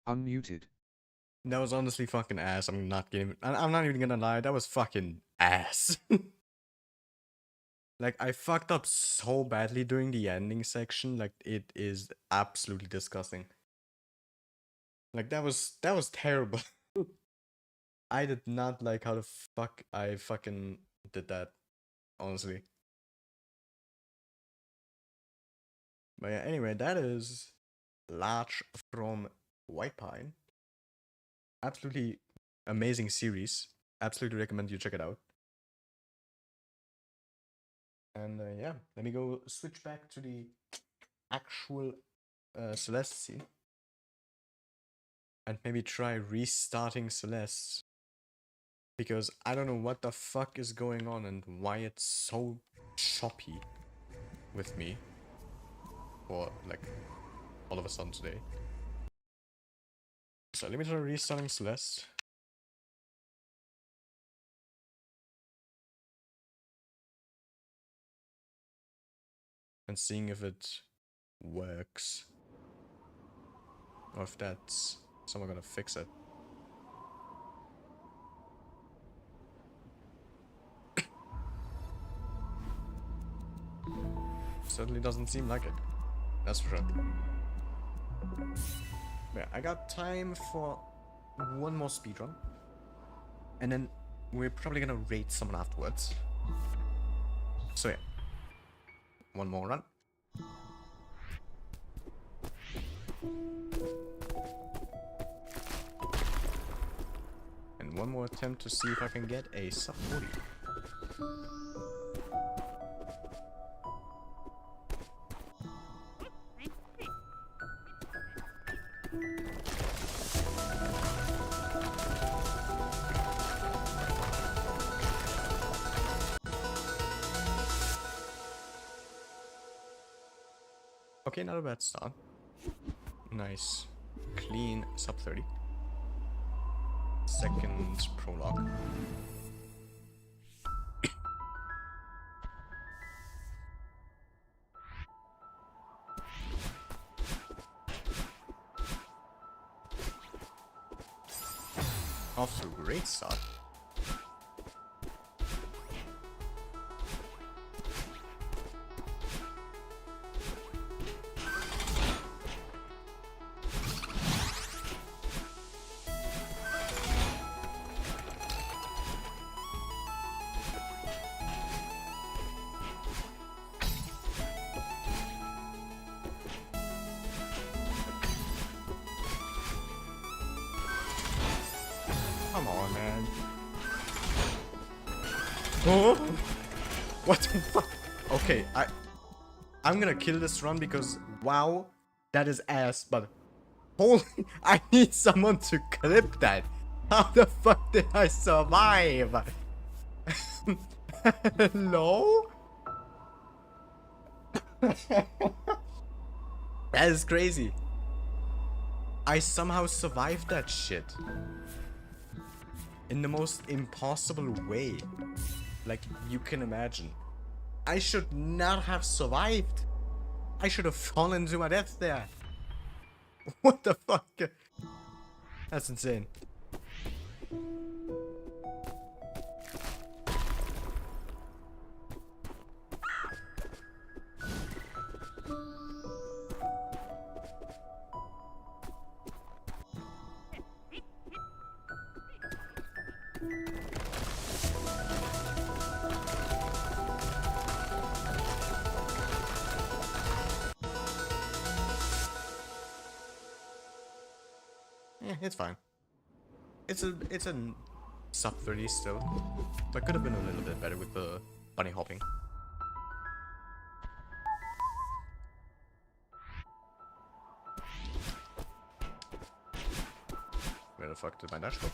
Unmuted. That was honestly fucking ass. I'm not even gonna lie. That was fucking ass. Like, I fucked up so badly during the ending section. Like, it is absolutely disgusting. Like, that was terrible. I did not like how the fuck I fucking did that, honestly. But yeah, anyway, that is Large from White Pine. Absolutely amazing series. Absolutely recommend you check it out. And yeah, let me go switch back to the actual Celeste scene. And maybe try restarting Celeste. Because I don't know what the fuck is going on and why it's so choppy with me. For like all of a sudden today. So let me try restarting Celeste. And seeing if it works. Or if that's someone gonna fix it. Certainly doesn't seem like it. That's for sure. Yeah, I got time for one more speedrun. And then we're probably gonna raid someone afterwards. So yeah. One more run. And one more attempt to see if I can get a sub 40. Okay, not a bad start. Nice. Clean sub 30. Second prologue. Off to a great start. Come on, man. Oh! What the fuck? Okay, I'm gonna kill this run because wow, that is ass, but holy, I need someone to clip that. How the fuck did I survive? Hello? That is crazy. I somehow survived that shit. In the most impossible way. Like, you can imagine. I should not have survived. I should have fallen to my death there. What the fuck? That's insane. Yeah, it's fine. It's a sub 30 still, but could have been a little bit better with the bunny hopping. Where the fuck did my dash go?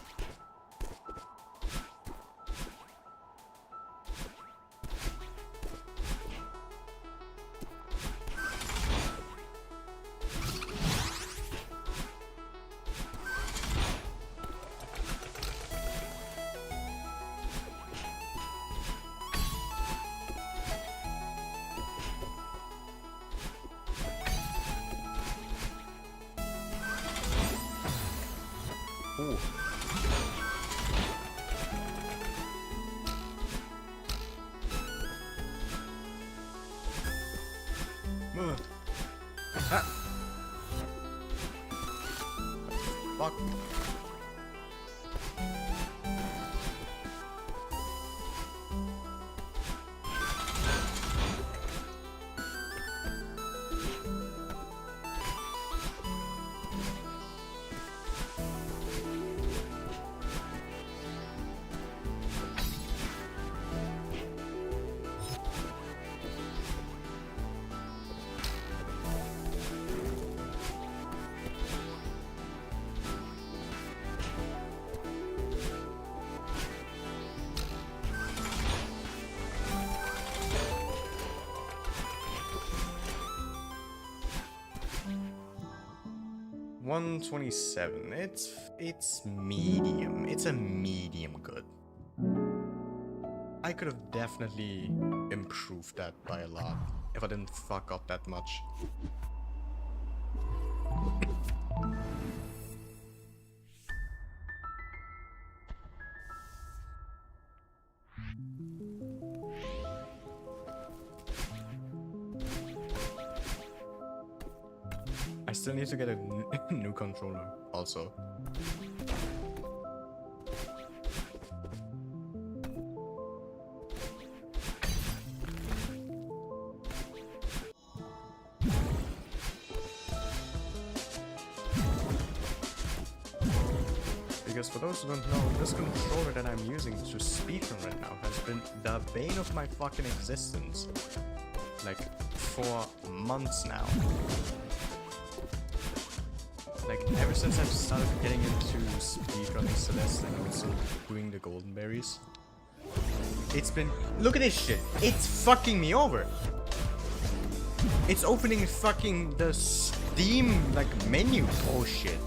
Oh. Move. Ah. Fuck. $127. It's medium. It's a medium good. I could have definitely improved that by a lot if I didn't fuck up that much. I still need to get a new controller also. Because for those who don't know, this controller that I'm using to speedrun right now has been the bane of my fucking existence. Like, for months now. Like, ever since I've started getting into Speedrunning Celeste and also doing the golden berries. It's been... Look at this shit! It's fucking me over! It's opening fucking the Steam, like, menu bullshit.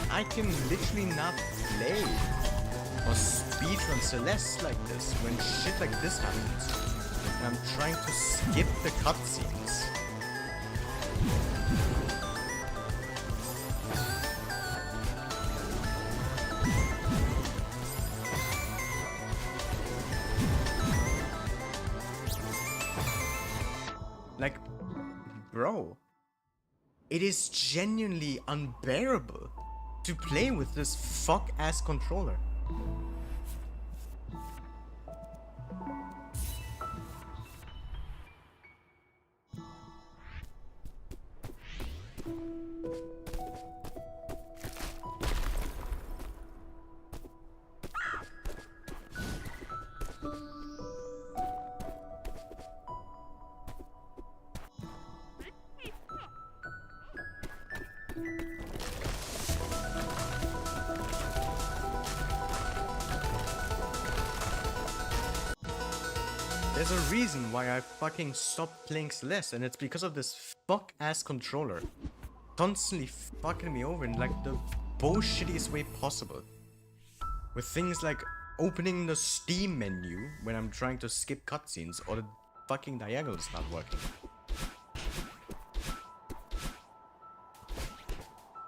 I can literally not play or speedrun Celeste like this when shit like this happens. And I'm trying to skip the cutscenes. Like, bro, it is genuinely unbearable to play with this fuck-ass controller. There's a reason why I fucking stopped playing Celeste, and it's because of this fuck-ass controller. Constantly fucking me over in like the bullshittiest way possible. With things like opening the Steam menu when I'm trying to skip cutscenes, or the fucking diagonal is not working.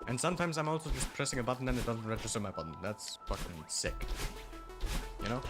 And sometimes I'm also just pressing a button and it doesn't register my button. That's fucking sick. You know?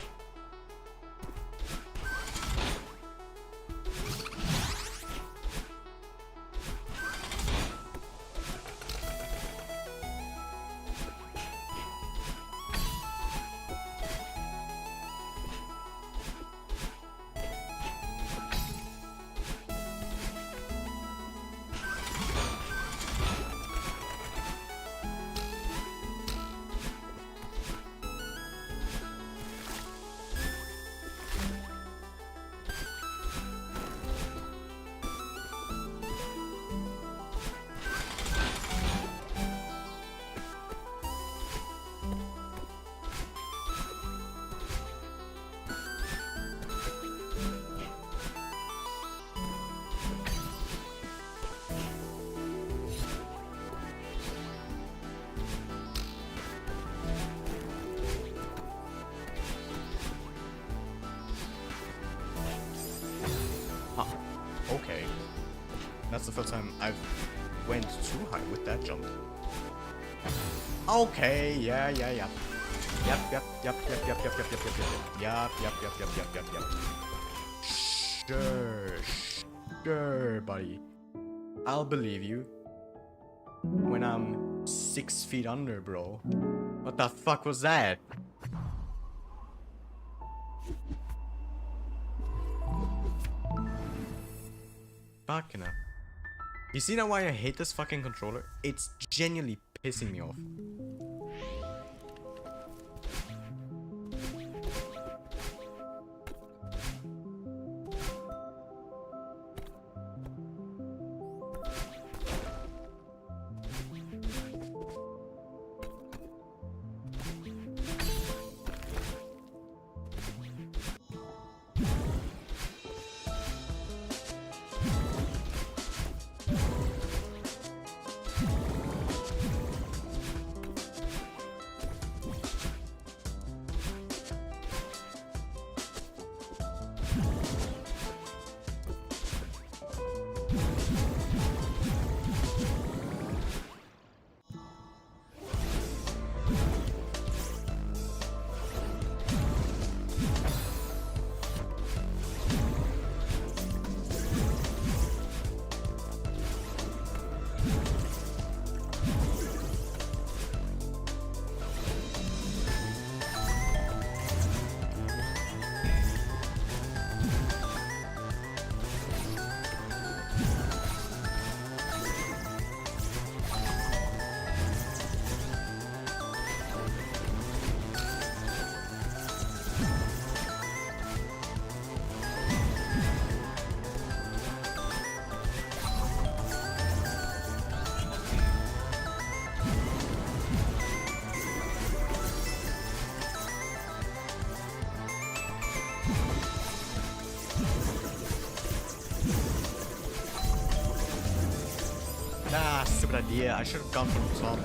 first time I've went too high with that jump. Okay, yeah. Yep. Sure, buddy. I'll believe you. When I'm 6 feet under, bro. What the fuck was that? Fucking hell. You see now why I hate this fucking controller? It's genuinely pissing me off. Ah, stupid idea. I should have gone from the top.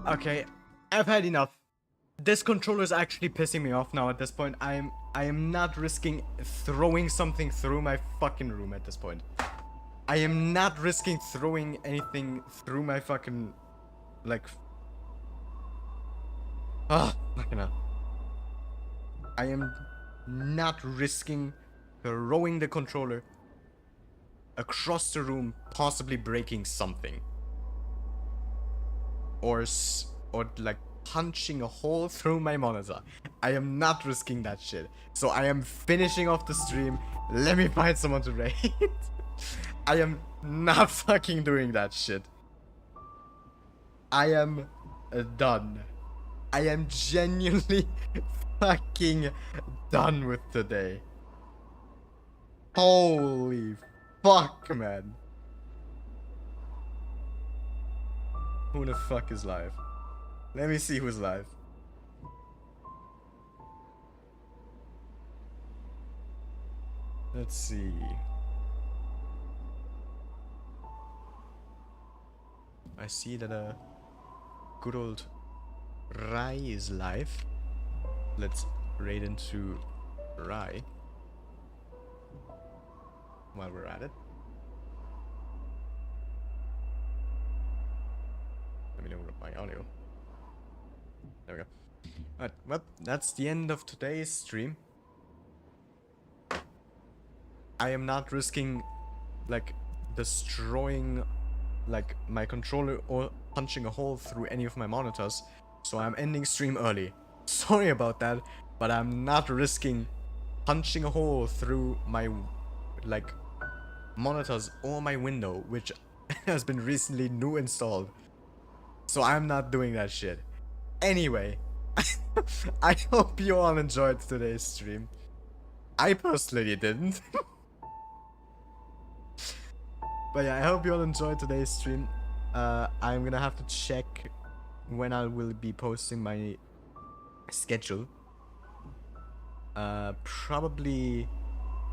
Okay, I've had enough. This controller is actually pissing me off now at this point. I am not risking throwing something through my fucking room at this point. I am not risking throwing anything through my fucking, like... fucking hell. I am not risking throwing the controller across the room, possibly breaking something. Or like punching a hole through my monitor. I am not risking that shit. So I am finishing off the stream. Let me find someone to raid. I am not fucking doing that shit. I am done. I am genuinely fucking done with today. Holy fuck, man. Who the fuck is live? Let me see who's live. Let's see. I see that a good old Rai is live. Let's raid into Rai while we're at it. Let me know my audio. There we go. Alright, well, that's the end of today's stream. I am not risking, like, destroying, like, my controller or punching a hole through any of my monitors. So I'm ending stream early. Sorry about that, but I'm not risking punching a hole through my, like, monitors or my window, which has been recently new installed. So I'm not doing that shit. Anyway, I hope you all enjoyed today's stream. I personally didn't. But yeah, I hope you all enjoyed today's stream. I'm gonna have to check when I will be posting my schedule. Probably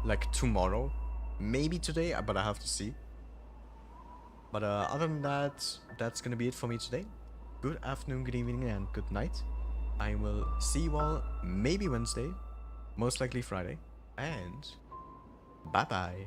like tomorrow, maybe today, but I have to see. But other than that, that's gonna be it for me today. Good afternoon, good evening, and good night. I will see you all maybe Wednesday, most likely Friday, and bye bye.